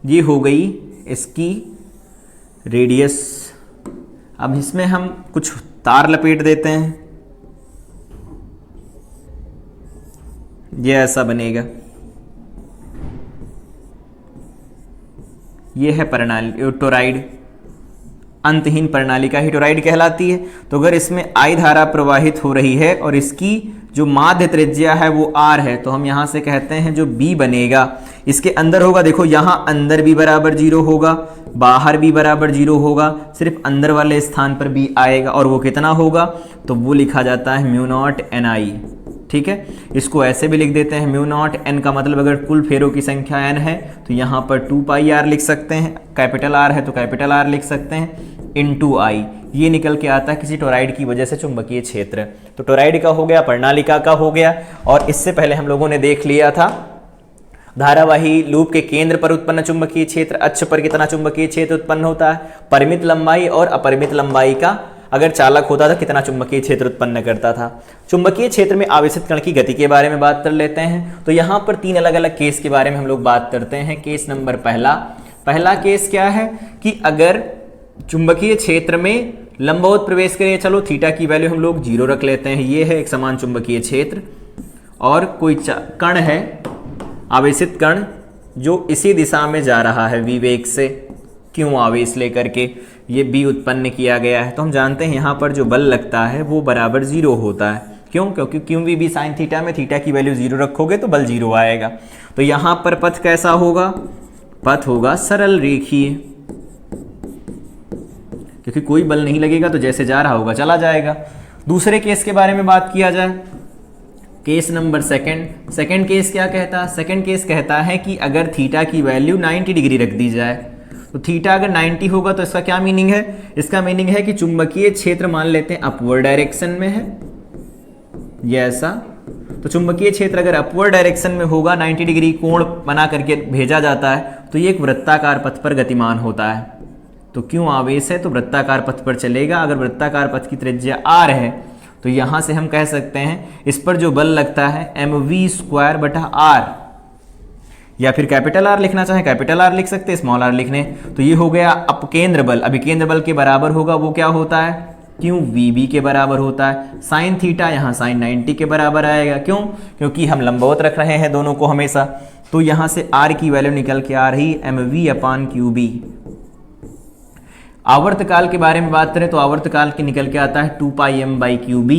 ये हो गई इसकी रेडियस। अब इसमें हम कुछ तार लपेट देते हैं, ये ऐसा बनेगा, ये है प्रणाली टोराइड, अंतहीन प्रणालिका ही टोराइड कहलाती है। तो अगर इसमें I धारा प्रवाहित हो रही है और इसकी जो माध्य त्रिज्या है वो R है, तो हम यहाँ से कहते हैं जो B बनेगा इसके अंदर होगा, देखो यहाँ अंदर भी बराबर 0 होगा, बाहर भी बराबर 0 होगा, सिर्फ अंदर वाले स्थान पर B आएगा और वो कितना होगा, तो वो लिखा जाता है म्यू नॉट NI। ठीक है, इसको ऐसे भी लिख देते हैं, म्यू नॉट n का मतलब अगर कुल फेरों की संख्या n है तो यहाँ पर 2 पाई r लिख सकते हैं, कैपिटल R है तो कैपिटल R लिख सकते हैं, इनटू I। ये निकल के आता है किसी टोराइड की वजह से चुंबकीय क्षेत्र। तो टोराइड का हो गया, प्रणालिका का हो गया, और इससे पहले हम लोगों ने देख लिया था धारावाही लूप के केंद्र पर उत्पन्न चुंबकीय क्षेत्र, अक्ष पर कितना चुंबकीय क्षेत्र उत्पन्न होता है, परिमित लंबाई और अपरिमित लंबाई का अगर चालक होता था कितना चुंबकीय क्षेत्र उत्पन्न करता था। चुंबकीय क्षेत्र में आवेशित कण की गति के बारे में बात कर लेते हैं। तो यहाँ पर 3 अलग अलग केस के बारे में हम लोग बात करते हैं। केस नंबर पहला केस क्या है कि अगर चुंबकीय क्षेत्र में लंबवत प्रवेश करें, चलो थीटा की वैल्यू हम लोग 0 रख लेते हैं, ये है एक समान चुंबकीय क्षेत्र, और कोई कण है आवेशित कण जो इसी दिशा में जा रहा है विवेक से, क्यों आवेश लेकर के ये बी उत्पन्न किया गया है। तो हम जानते हैं यहाँ पर जो बल लगता है वो बराबर 0 होता है, क्यों, क्योंकि क्यों वी बी साइन थीटा में थीटा की वैल्यू 0 रखोगे तो बल 0 आएगा। तो यहाँ पर पथ कैसा होगा, पथ होगा सरल रेखीय, क्योंकि कोई बल नहीं लगेगा तो जैसे जा रहा होगा चला जाएगा। दूसरे केस के बारे में बात किया जाए, केस नंबर सेकंड केस क्या कहता है, सेकंड केस कहता है कि अगर थीटा की वैल्यू 90 डिग्री रख दी जाए, तो थीटा अगर 90 होगा तो इसका क्या मीनिंग है, इसका मीनिंग है कि चुंबकीय क्षेत्र मान लेते हैं अपवर्ड डायरेक्शन में है, ये ऐसा। तो चुंबकीय क्षेत्र अगर अपवर्ड डायरेक्शन में होगा, 90 डिग्री कोण बना करके भेजा जाता है, तो ये एक वृत्ताकार पथ पर गतिमान होता है। तो क्यों आवेश है तो वृत्ताकार पथ पर चलेगा। अगर वृत्ताकार पथ की त्रिज्या r है तो यहां से हम कह सकते हैं इस पर जो बल लगता है mv²/r, या फिर कैपिटल R लिखना चाहे कैपिटल R लिख सकते हैं, स्मॉल r लिखने। तो ये हो गया अपकेंद्र बल। अभी केंद्र बल के बराबर होगा, वो क्या होता है, क्यों वीबी के बराबर होता है। साइन थीटा यहाँ साइन 90 के बराबर आएगा, क्यों, क्योंकि हम लंबवत रख रहे हैं दोनों को हमेशा। तो यहाँ से r की वैल्यू निकल के आ रही mv/qb। आवर्तकाल के बारे में बात करें तो आवर्तकाल की निकल के आता है 2πm/qb,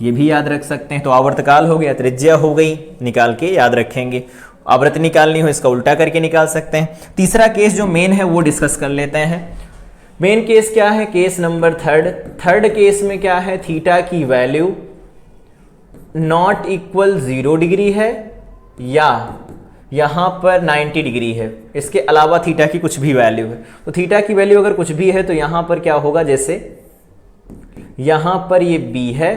ये भी याद रख सकते हैं। तो आवर्तकाल हो गया, त्रिज्या हो गई, निकाल के याद रखेंगे। आवृत्ति निकालनी हो इसका उल्टा करके निकाल सकते हैं। तीसरा केस जो मेन है वो डिस्कस कर लेते हैं। मेन केस क्या है, केस नंबर थर्ड केस में क्या है, थीटा की वैल्यू ≠ 0 डिग्री है या यहाँ पर 90 डिग्री है, इसके अलावा थीटा की कुछ भी वैल्यू है। तो थीटा की वैल्यू अगर कुछ भी है तो यहाँ पर क्या होगा, जैसे यहाँ पर ये b है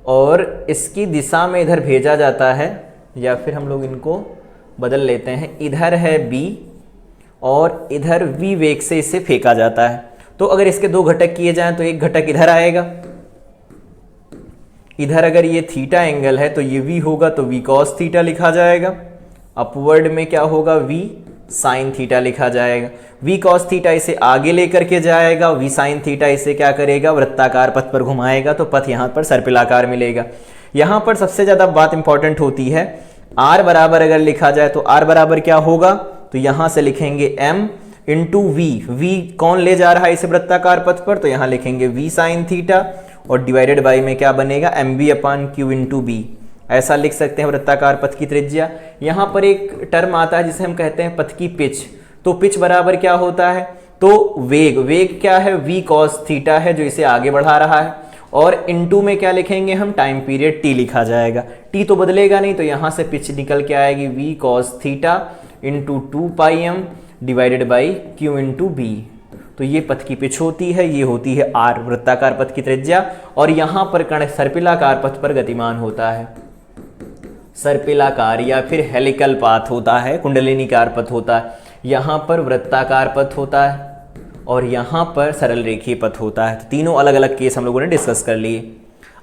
और इसकी दिशा में इधर भेजा जाता है, या फिर हम लोग इनको बदल लेते हैं, इधर है b और इधर v वेग से इसे फेंका जाता है। तो अगर इसके 2 घटक किए जाएं तो एक घटक इधर आएगा, इधर अगर ये थीटा एंगल है तो ये v होगा तो v cos थीटा लिखा जाएगा, अपवर्ड में क्या होगा v साइन थीटा लिखा जाएगा। v cos थीटा इसे आगे लेकर के जाएगा, v साइन थीटा इसे क्या करेगा, वृत्ताकार पथ पर घुमाएगा, तो पथ यहाँ पर सर्पिलाकार मिलेगा। यहाँ पर सबसे ज़्यादा बात इंपॉर्टेंट होती है, r बराबर अगर लिखा जाए तो r बराबर क्या होगा, तो यहाँ से लिखेंगे m इंटू v, v कौन ले जा रहा है इसे वृत्ताकार पथ पर, तो यहाँ लिखेंगे v साइन थीटा और डिवाइडेड बाई में क्या बनेगा, mv/q इंटू b, ऐसा लिख सकते हैं वृत्ताकार पथ की त्रिज्या। यहाँ पर एक टर्म आता है जिसे हम कहते हैं पथ की पिच। तो पिच बराबर क्या होता है, तो वेग क्या है, v cos थीटा है जो इसे आगे बढ़ा रहा है, और इनटू में क्या लिखेंगे हम, टाइम पीरियड t लिखा जाएगा। t तो बदलेगा नहीं, तो यहाँ से पिच निकल के आएगी v cos theta into 2πm divided by q into b। तो ये पथ की पिच होती है, ये होती है r वृत्ताकार पथ की त्रिज्या। और यहाँ पर कण सर्पिलाकार पथ पर गतिमान होता है, सर्पिलाकार या फिर हेलिकल पाथ होता है, कुंडलिनीकार पथ होता है। यहाँ पर वृत्ताकार पथ होता है और यहाँ पर सरल रेखीय पथ होता है। तो तीनों अलग अलग केस हम लोगों ने डिस्कस कर लिए।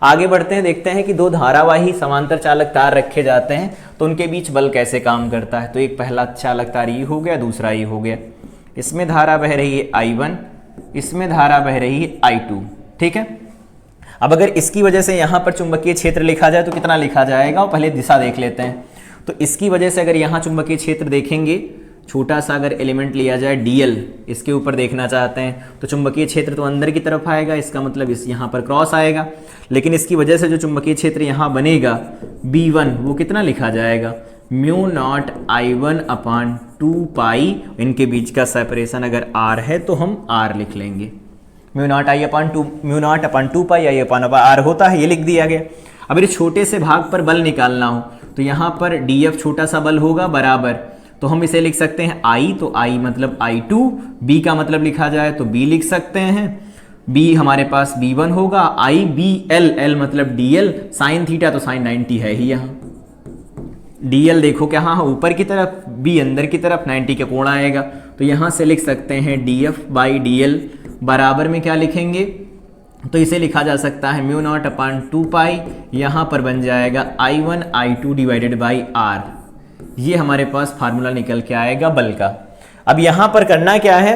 आगे बढ़ते हैं, देखते हैं कि 2 धारावाही समांतर चालक तार रखे जाते हैं तो उनके बीच बल कैसे काम करता है। तो एक पहला चालक तार ये हो गया, दूसरा ये हो गया। इसमें धारा बह रही है I1, इसमें धारा बह रही है I2, ठीक है। अब अगर इसकी वजह से यहाँ पर चुंबकीय क्षेत्र लिखा जाए तो कितना लिखा जाएगा, और पहले दिशा देख लेते हैं। तो इसकी वजह से अगर यहाँ चुंबकीय क्षेत्र देखेंगे छोटा सा अगर एलिमेंट लिया जाए dl, इसके ऊपर देखना चाहते हैं तो चुंबकीय क्षेत्र तो अंदर की तरफ आएगा, इसका मतलब इस यहाँ पर क्रॉस आएगा, लेकिन इसकी वजह से जो चुंबकीय क्षेत्र यहाँ बनेगा B1 वो कितना लिखा जाएगा, म्यू नॉट I1 अपान 2 पाई, इनके बीच का सेपरेशन अगर r है तो हम r लिख लेंगे, mu naught upon 2 pi I upon r होता है, ये लिख दिया गया। अब इस छोटे से भाग पर बल निकालना हो तो यहाँ पर dF छोटा सा बल होगा बराबर, तो हम इसे लिख सकते हैं I, तो I मतलब I2, B का मतलब लिखा जाए तो B लिख सकते हैं, B हमारे पास B1 होगा, I B L, L मतलब DL, साइन थीटा तो साइन 90 है ही यहाँ, DL देखो क्या हाँ ऊपर की तरफ, B अंदर की तरफ, 90 का कोण आएगा, तो यहाँ से लिख सकते हैं DF बाई DL बराबर में क्या लिखेंगे, तो इसे लिखा जा सकता है म्यू नॉट अपान 2 पाई, यहाँ पर बन जाएगा I1 I2 divided by R, ये हमारे पास फार्मूला निकल के आएगा बल का। अब यहाँ पर करना क्या है,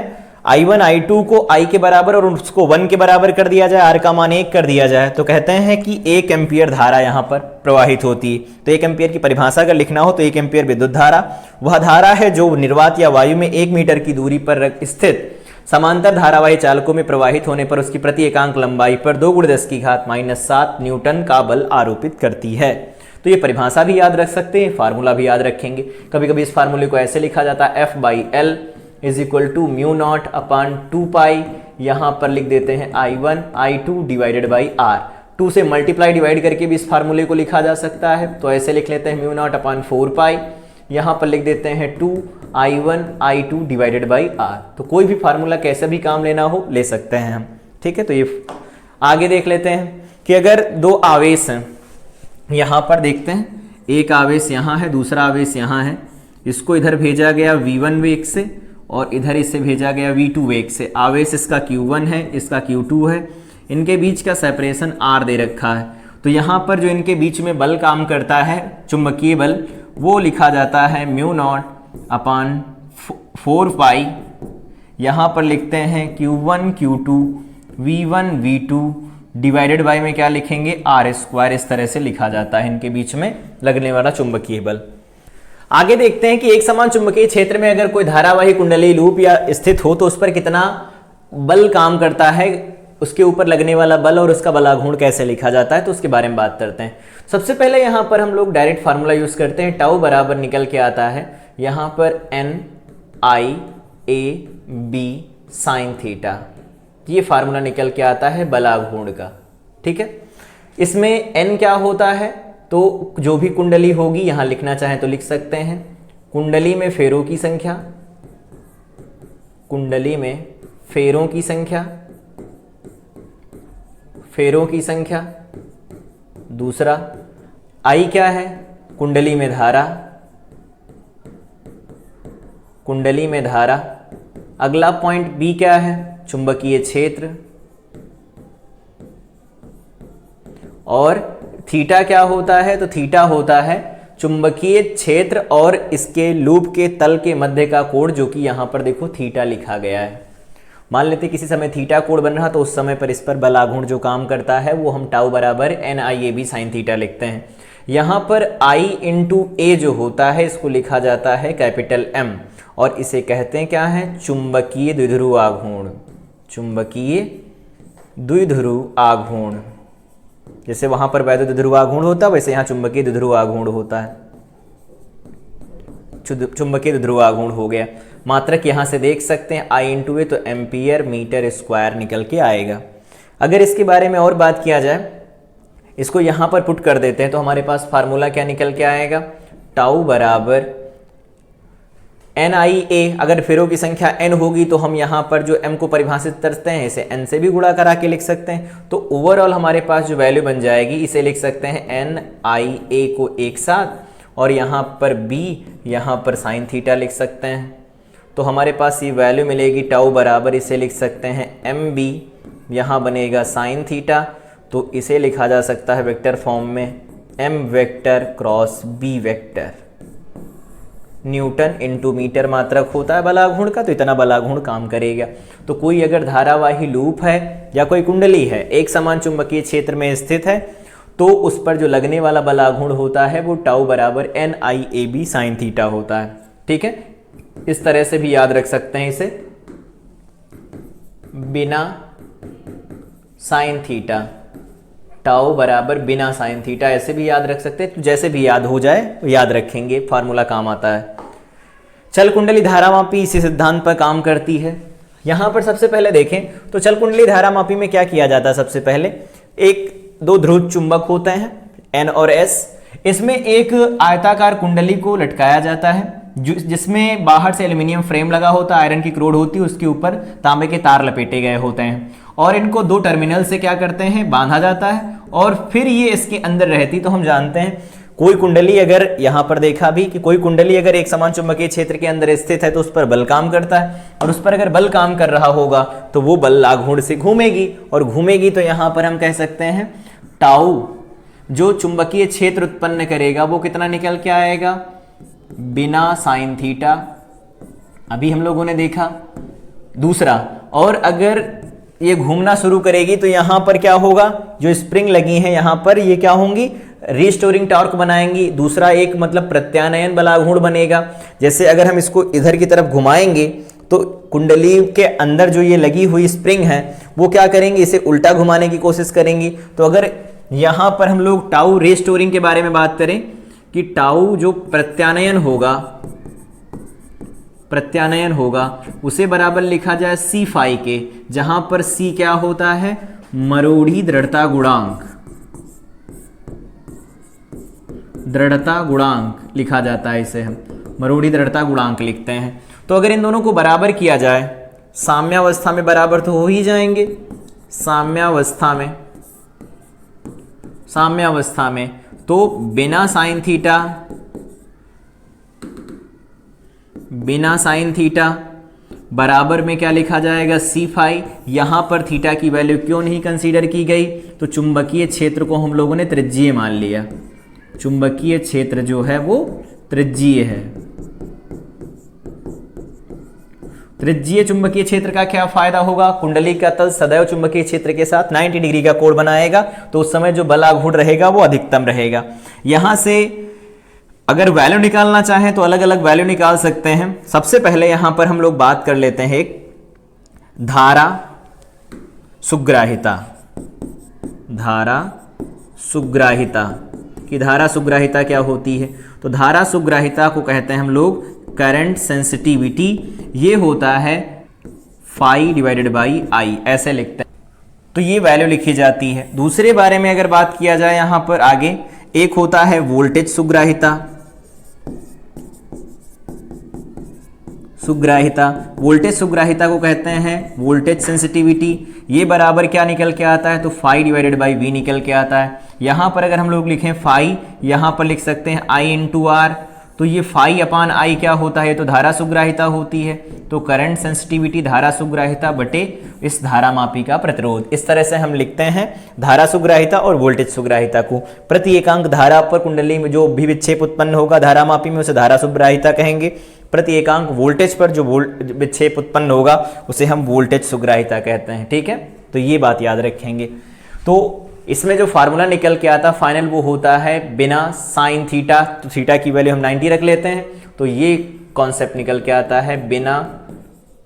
I1 I2 को I के बराबर और उसको 1 के बराबर कर दिया जाए, R का मान 1 कर दिया जाए, तो कहते हैं कि 1 एम्पियर धारा यहाँ पर प्रवाहित होती है। तो 1 एम्पियर की परिभाषा अगर लिखना हो तो 1 एम्पियर विद्युत धारा वह धारा है जो निर्वात या वायु में 1 मीटर की दूरी पर स्थित समांतर धारावाही चालकों में प्रवाहित होने पर उसकी प्रति एकांक लंबाई पर 2 × 10⁻⁷ न्यूटन का बल आरोपित करती है। तो ये परिभाषा भी याद रख सकते हैं, फार्मूला भी याद रखेंगे। कभी कभी इस फार्मूले को ऐसे लिखा जाता है F by L is equal to mu naught upon 2 pi, यहाँ पर लिख देते हैं I1 I2 divided by R, 2 से मल्टीप्लाई डिवाइड करके भी इस फार्मूले को लिखा जा सकता है, तो ऐसे लिख लेते हैं म्यू नॉट अपान 4 पाई, यहाँ पर लिख देते हैं 2 I1 I2 divided by R। तो कोई भी फार्मूला कैसे भी काम लेना हो ले सकते हैं हम, ठीक है। तो ये आगे देख लेते हैं कि अगर 2 आवेश हैं, यहाँ पर देखते हैं एक आवेश यहाँ है, दूसरा आवेश यहाँ है, इसको इधर भेजा गया V1 वेग से और इधर इसे भेजा गया V2 वेग से, आवेश इसका Q1 है, इसका Q2 है, इनके बीच का सेपरेशन R दे रखा है। तो यहाँ पर जो इनके बीच में बल काम करता है चुंबकीय बल, वो लिखा जाता है म्यू नॉट अपान 4 पाई, यहाँ पर लिखते हैं Q1 Q2 V1 V2 divided by में क्या लिखेंगे R², इस तरह से लिखा जाता है इनके बीच में लगने वाला चुंबकीय बल। आगे देखते हैं कि एक समान चुंबकीय क्षेत्र में अगर कोई धारावाही कुंडली लूप या स्थित हो तो उस पर कितना बल काम करता है, उसके ऊपर लगने वाला बल और उसका बलाघूर्ण कैसे लिखा जाता है, तो उसके बारे में बात करते हैं। सबसे पहले यहाँ पर हम लोग डायरेक्ट फार्मूला यूज करते हैं, टाउ बराबर निकल के आता है यहाँ पर NIAB साइन थीटा, ये फार्मूला निकल के आता है बलाघूर्ण का, ठीक है। इसमें n क्या होता है, तो जो भी कुंडली होगी यहाँ लिखना चाहें तो लिख सकते हैं, कुंडली में फेरों की संख्या, कुंडली में फेरों की संख्या, फेरों की संख्या, दूसरा I क्या है, कुंडली में धारा, कुंडली में धारा, अगला पॉइंट B क्या है, चुंबकीय क्षेत्र, और थीटा क्या होता है, तो थीटा होता है चुंबकीय क्षेत्र और इसके लूप के तल के मध्य का कोण, जो कि यहाँ पर देखो थीटा लिखा गया है। मान लेते किसी समय थीटा कोण बन रहा तो उस समय पर इस पर बलाघूर्ण जो काम करता है वो हम टाउ बराबर NIAB साइन थीटा लिखते हैं। यहाँ पर I इंटू A जो होता है इसको लिखा जाता है कैपिटल M, और इसे कहते हैं क्या है, चुंबकीय द्विध्रुव आघूर्ण, चुंबकीय द्विध्रुव आघूर्ण। जैसे वहां पर वैद्युत द्विध्रुव आघूर्ण होता है वैसे यहाँ चुंबकीय द्विध्रुव आघूर्ण होता है, चुंबकीय द्विध्रुव आघूर्ण हो गया। मात्रक यहाँ से देख सकते हैं I इंटू A, तो एम्पियर मीटर स्क्वायर निकल के आएगा। अगर इसके बारे में और बात किया जाए, इसको यहाँ पर पुट कर देते हैं तो हमारे पास फार्मूला क्या निकल के आएगा, टाउ बराबर NIA, अगर फेरों की संख्या n होगी तो हम यहाँ पर जो m को परिभाषित करते हैं इसे n से भी गुणा करा के लिख सकते हैं, तो ओवरऑल हमारे पास जो वैल्यू बन जाएगी इसे लिख सकते हैं NIA को एक साथ, और यहाँ पर B, यहाँ पर साइन थीटा लिख सकते हैं। तो हमारे पास ये वैल्यू मिलेगी टाउ बराबर, इसे लिख सकते हैं MB, यहाँ बनेगा साइन थीटा, तो इसे लिखा जा सकता है वेक्टर फॉर्म में M vector cross B vector, newton into metre मात्रक होता है बलाघूर्ण का, तो इतना बलाघूर्ण काम करेगा। तो कोई अगर धारावाही लूप है या कोई कुंडली है एक समान चुंबकीय क्षेत्र में स्थित है तो उस पर जो लगने वाला बलाघूर्ण होता है वो टाउ बराबर NIAB साइन थीटा होता है, ठीक है। इस तरह से भी याद रख सकते हैं इसे, बिना साइन थीटा, टाउ बराबर बिना साइन थीटा, ऐसे भी याद रख सकते हैं। तो जैसे भी याद हो जाए तो याद रखेंगे, फार्मूला काम आता है। चल कुंडली धारामापी इसी सिद्धांत पर काम करती है। यहां पर सबसे पहले देखें तो चल कुंडली धारामापी में क्या किया जाता है, सबसे पहले एक दो ध्रुव चुंबक होते हैं N और S, इसमें एक आयताकार कुंडली को लटकाया जाता है जिसमें बाहर से एल्यूमिनियम फ्रेम लगा होता है, आयरन की क्रोड होती है, उसके ऊपर तांबे के तार लपेटे गए होते हैं और इनको दो टर्मिनल से क्या करते हैं, बांधा जाता है और फिर ये इसके अंदर रहती। तो हम जानते हैं कोई कुंडली अगर यहां पर देखा भी कि कोई कुंडली अगर एक समान चुंबकीय क्षेत्र के अंदर स्थित है तो उस पर बल काम करता है और उस पर अगर बल काम कर रहा होगा तो वो बल लाघूर्ण से घूमेगी और घूमेगी। तो यहां पर हम कह सकते हैं टाउ जो चुंबकीय क्षेत्र उत्पन्न करेगा वो कितना निकल के आएगा, बिना साइन थीटा, अभी हम लोगों ने देखा। दूसरा, और अगर ये घूमना शुरू करेगी तो यहां पर क्या होगा, जो स्प्रिंग लगी हैं यहां पर ये क्या होंगी, रिस्टोरिंग टॉर्क बनाएंगी। दूसरा एक मतलब प्रत्यानयन बलाघूर्ण बनेगा। जैसे अगर हम इसको इधर की तरफ घुमाएंगे तो कुंडली के अंदर जो ये लगी हुई स्प्रिंग है वो क्या करेंगी, इसे उल्टा घुमाने की कोशिश करेंगी। तो अगर यहां पर हम लोग टाउ रिस्टोरिंग के बारे में बात करें कि टाउ जो प्रत्यानयन होगा उसे बराबर लिखा जाए C फाई के, जहां पर C क्या होता है, मरोड़ी दृढ़ता गुणांक लिखा जाता है, इसे हम मरोड़ी दृढ़ता गुणांक लिखते हैं। तो अगर इन दोनों को बराबर किया जाए, साम्यावस्था में बराबर तो हो ही जाएंगे, साम्यावस्था में तो बिना साइन थीटा बराबर में क्या लिखा जाएगा, C फाई। यहां पर थीटा की वैल्यू क्यों नहीं कंसीडर की गई, तो चुंबकीय क्षेत्र को हम लोगों ने त्रिज्यीय मान लिया। चुंबकीय क्षेत्र जो है वो त्रिज्यीय है। त्रिज्यीय चुंबकीय क्षेत्र का क्या फायदा होगा, कुंडली का तल सदैव चुंबकीय क्षेत्र के साथ 90 डिग्री का कोण बनाएगा, तो उस समय जो बलाघूर्ण रहेगा वो अधिकतम रहेगा। यहां से अगर वैल्यू निकालना चाहें तो अलग अलग वैल्यू निकाल सकते हैं। सबसे पहले यहां पर हम लोग बात कर लेते हैं एक धारा सुग्राहिता कि धारा सुग्राहिता क्या होती है। तो धारा सुग्राहिता को कहते हैं हम लोग करंट सेंसिटिविटी, ये होता है फाई डिवाइडेड बाई आई, ऐसे लिखते हैं। तो ये वैल्यू लिखी जाती है। दूसरे बारे में अगर बात किया जाए यहां पर आगे, एक होता है वोल्टेज सुग्राहिता। वोल्टेज सुग्राहिता को कहते हैं वोल्टेज सेंसिटिविटी। ये बराबर क्या निकल के आता है, तो फाई डिवाइडेड बाई वी निकल के आता है। यहां पर अगर हम लोग लिखें फाई, यहां पर लिख सकते हैं आई इंटू आर। तो ये फाई अपान आई क्या होता है, तो धारा सुग्राहिता होती है। तो करंट सेंसिटिविटी धारा सुग्राहिता बटे इस धारामापी का प्रतिरोध, इस तरह से हम लिखते हैं धारा सुग्राहिता और वोल्टेज सुग्राहिता को। प्रति एकांक धारा पर कुंडली में जो भी विक्षेप उत्पन्न होगा धारामापी में उसे धारा सुग्राहिता कहेंगे। प्रति एकांक वोल्टेज पर जो विक्षेप उत्पन्न होगा उसे हम वोल्टेज सुग्राहिता कहते हैं। ठीक है, तो ये बात याद रखेंगे। तो इसमें जो फार्मूला निकल के आता फाइनल वो होता है बिना साइन थीटा, तो थीटा की वैल्यू हम 90 रख लेते हैं। तो ये कॉन्सेप्ट निकल के आता है बिना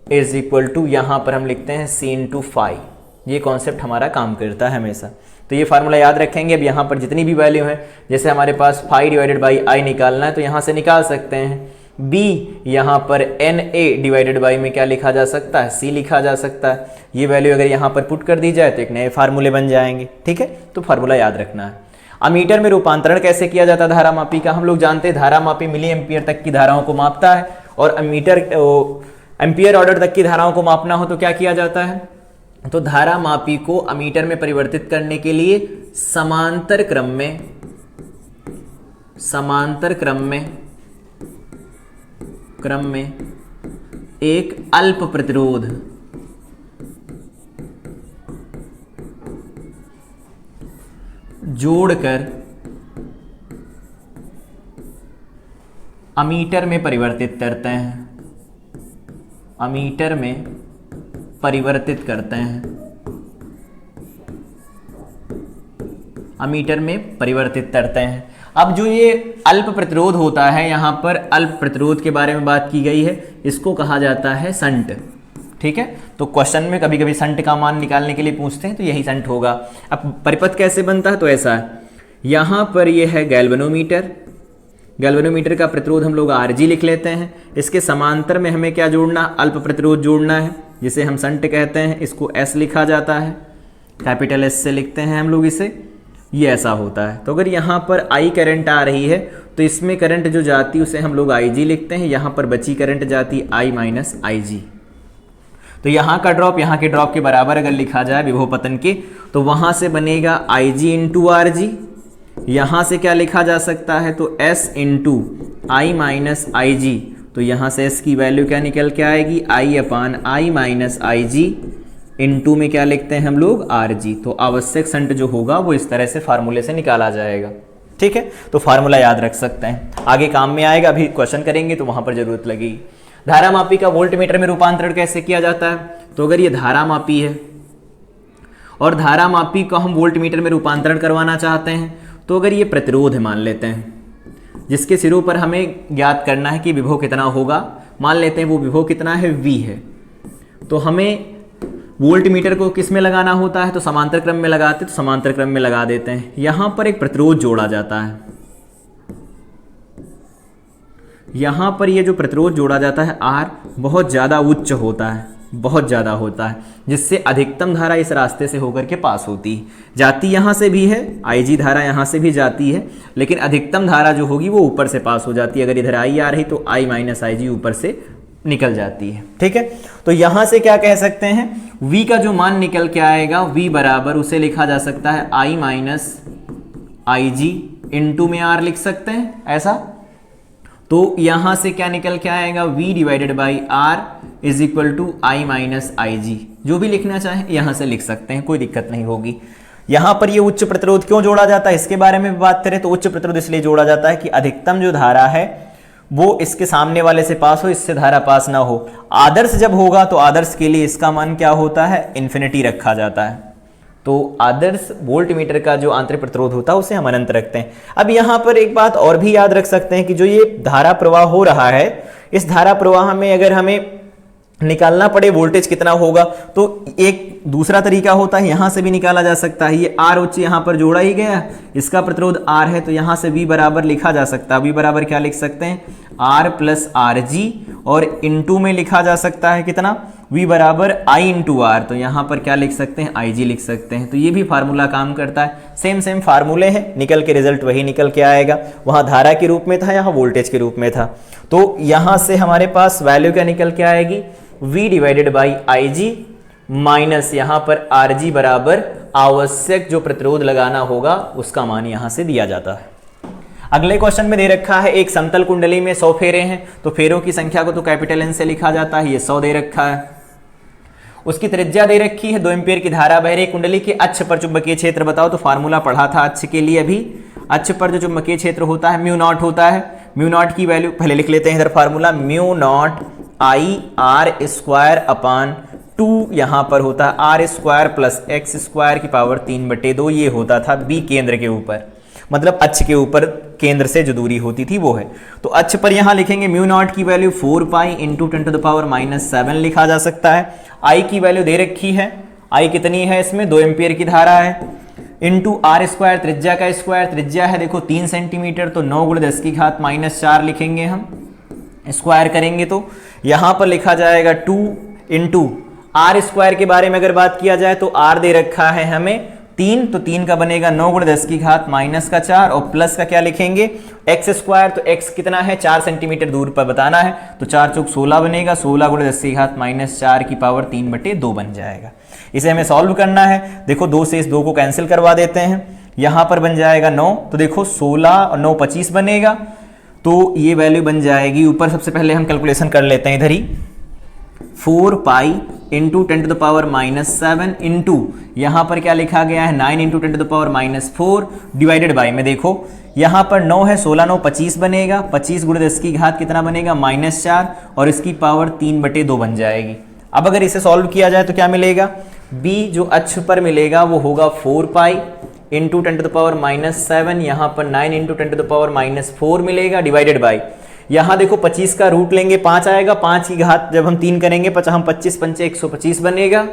इज इक्वल टू, यहां पर हम लिखते हैं C इंटू फाई। ये कॉन्सेप्ट हमारा काम करता है हमेशा। तो ये फार्मूला याद रखेंगे। अब यहाँ पर जितनी भी वैल्यू है, जैसे हमारे पास फाई डिवाइडेड बाई आई निकालना है तो यहाँ से निकाल सकते हैं। B यहाँ पर NA डिवाइडेड बाई में क्या लिखा जा सकता है, C लिखा जा सकता है। ये वैल्यू अगर यहाँ पर पुट कर दी जाए तो एक नए फार्मूले बन जाएंगे। ठीक है, तो फार्मूला याद रखना है। अमीटर में रूपांतरण कैसे किया जाता है धारामापी का, हम लोग जानते हैं धारामापी मिली एम्पियर तक की धाराओं को मापता है और एम्पियर ऑर्डर तक की धाराओं को मापना हो तो क्या किया जाता है, तो धारामापी को अमीटर में परिवर्तित करने के लिए समांतर क्रम में एक अल्प प्रतिरोध जोड़कर अमीटर में परिवर्तित करते हैं। अमीटर में परिवर्तित करते हैं। अब जो ये अल्प प्रतिरोध होता है, यहाँ पर अल्प प्रतिरोध के बारे में बात की गई है, इसको कहा जाता है संट। ठीक है, तो क्वेश्चन में कभी कभी संट का मान निकालने के लिए पूछते हैं, तो यही संट होगा। अब परिपथ कैसे बनता है, तो ऐसा है, यहाँ पर ये है गैल्वेनोमीटर, गैल्वेनोमीटर का प्रतिरोध हम लोग Rg लिख लेते हैं। इसके समांतर में हमें क्या जोड़ना, अल्प प्रतिरोध जोड़ना है, जिसे हम संट कहते हैं। इसको S लिखा जाता है, कैपिटल S से लिखते हैं हम लोग इसे, ये ऐसा होता है। तो अगर यहाँ पर I करंट आ रही है तो इसमें करंट जो जाती है उसे हम लोग Ig लिखते हैं, यहाँ पर बची करंट जाती I माइनस Ig। तो यहाँ का ड्रॉप यहाँ के ड्रॉप के बराबर अगर लिखा जाए विभव पतन के, तो वहाँ से बनेगा Ig इंटू Rg। यहाँ से क्या लिखा जा सकता है, तो S into I minus Ig। तो यहाँ से S की वैल्यू क्या निकल के आएगी, I upon I minus Ig into में क्या लिखते हैं हम लोग, Rg। तो आवश्यक संट जो होगा वो इस तरह से फार्मूले से निकाला जाएगा। ठीक है, तो फार्मूला याद रख सकते हैं, आगे काम में आएगा, अभी क्वेश्चन करेंगे तो वहां पर जरूरत लगेगी। धारा मापी का वोल्ट मीटर में रूपांतरण कैसे किया जाता है, तो अगर ये धारा मापी है और धारा मापी को हम वोल्ट मीटर में रूपांतरण करवाना चाहते हैं, तो अगर ये प्रतिरोध है मान लेते हैं, जिसके सिरों पर हमें ज्ञात करना है कि विभव कितना होगा, मान लेते हैं वो विभव कितना है, V है। तो हमें वोल्ट मीटर को किस में लगाना होता है, तो समांतर क्रम में लगाते, तो समांतर क्रम में लगा देते हैं। यहां पर एक प्रतिरोध जोड़ा जाता है, यहां पर ये जो प्रतिरोध जोड़ा जाता है R बहुत ज़्यादा उच्च होता है, बहुत ज़्यादा होता है, जिससे अधिकतम धारा इस रास्ते से होकर के पास होती है। जाती यहाँ से भी है, Ig धारा यहाँ से भी जाती है, लेकिन अधिकतम धारा जो होगी वो ऊपर से पास हो जाती है। अगर इधर I आ रही तो I माइनस Ig ऊपर से निकल जाती है। ठीक है, तो यहां से क्या कह सकते हैं, V का जो मान निकल के आएगा, V बराबर उसे लिखा जा सकता है I माइनस Ig इंटू में R लिख सकते हैं ऐसा। तो यहां से क्या निकल के आएगा, V divided by R is equal to I minus Ig। जो भी लिखना चाहें यहां से लिख सकते हैं, कोई दिक्कत नहीं होगी। यहां पर ये उच्च प्रतिरोध क्यों जोड़ा जाता है, इसके बारे में बात करें तो उच्च प्रतिरोध इसलिए जोड़ा जाता है कि अधिकतम जो धारा है वो इसके सामने वाले से पास हो, इससे धारा पास ना हो। आदर्श जब होगा तो आदर्श के लिए इसका मान क्या होता है, इन्फिनिटी रखा जाता है। तो आदर्श वोल्ट मीटर का जो आंतरिक प्रतिरोध होता है उसे हम अनंत रखते हैं। अब यहाँ पर एक बात और भी याद रख सकते हैं कि जो ये धारा प्रवाह हो रहा है, इस धारा प्रवाह में अगर हमें निकालना पड़े वोल्टेज कितना होगा, तो एक दूसरा तरीका होता है, यहां से भी निकाला जा सकता है। ये R उच्च यहां पर जोड़ा ही गया, इसका प्रतिरोध R है, तो यहां से V बराबर लिखा जा सकता है। V बराबर क्या लिख सकते हैं, R प्लस Rg, और इंटू में लिखा जा सकता है कितना, V बराबर I इंटू R। तो यहां पर क्या लिख सकते हैं, Ig लिख सकते हैं। तो ये भी फार्मूला काम करता है, सेम फार्मूले हैं, निकल के रिजल्ट वही निकल के आएगा। वहां धारा के रूप में था, यहाँ वोल्टेज के रूप में था। तो यहां से हमारे पास वैल्यू क्या निकल के आएगी, V divided by Ig minus यहाँ पर Rg बराबर आवश्यक जो प्रतिरोध लगाना होगा उसका मान यहां से दिया जाता है। अगले क्वेश्चन में दे रखा है एक समतल कुंडली में 100 फेरे हैं, तो फेरों की संख्या को तो कैपिटल N से लिखा जाता है। ये 100 दे रखा है, उसकी त्रिज्या दे रखी है, 2 एम्पीयर की धारा बह रही, कुंडली के अक्ष पर चुंबकीय क्षेत्र बताओ। तो फार्मूला पढ़ा था अक्ष के लिए, अभी अक्ष पर जो चुंबकीय क्षेत्र होता है म्यू नॉट होता है। म्यू नॉट की वैल्यू पहले लिख लेते हैं इधर, formula mu naught I R square upon 2 यहाँ पर होता है R square plus x square की पावर 3/2। ये होता था B केंद्र के ऊपर, मतलब अक्ष के ऊपर केंद्र से जो दूरी होती थी वो है। तो अक्ष पर यहाँ लिखेंगे म्यू नॉट की value 4 pi into 10 to the power -7 लिखा जा सकता है। I की वैल्यू दे रखी है, I कितनी है इसमें, 2 एम्पीयर की धारा है, इंटू R स्क्वायर, त्रिज्या का स्क्वायर, त्रिज्या है देखो 3 सेंटीमीटर, तो 9 × 10 की घात -4 लिखेंगे हम, स्क्वायर करेंगे तो यहाँ पर लिखा जाएगा 2 इंटू R स्क्वायर के बारे में अगर बात किया जाए तो R दे रखा है हमें 3, तो 3 का बनेगा 9 × 10 की घात -4, और प्लस का क्या लिखेंगे एक्स स्क्वायर, तो x कितना है 4 सेंटीमीटर दूर पर बताना है, तो 4 चौक 16 बनेगा, 16 × 10 की घात -4 की पावर 3/2 बन जाएगा। इसे हमें सॉल्व करना है, देखो 2 से इस 2 को कैंसिल करवा देते हैं, यहाँ पर बन जाएगा 9, तो देखो 16 और 9 25 बनेगा, तो ये वैल्यू बन जाएगी। ऊपर सबसे पहले हम कैलकुलेशन कर लेते हैं इधर ही, 4 pi into 10 to the power -7 into यहाँ पर क्या लिखा गया है 9 into 10 to the power -4 divided by में देखो यहाँ पर 9 है, 16 9 25 बनेगा, 25 × 10 की घात कितना बनेगा -4, और इसकी पावर 3/2 बन जाएगी। अब अगर इसे सॉल्व किया जाए तो क्या मिलेगा, B जो अक्ष पर मिलेगा वो होगा 4 पाई इंटू 10⁻⁻7, यहाँ पर 9 इंटू 10⁻⁻4 मिलेगा, डिवाइडेड बाई, यहाँ देखो 25 का रूट लेंगे 5 आएगा, 5 की घात जब हम 3 करेंगे, हम 25 पंचे 125 बनेगा,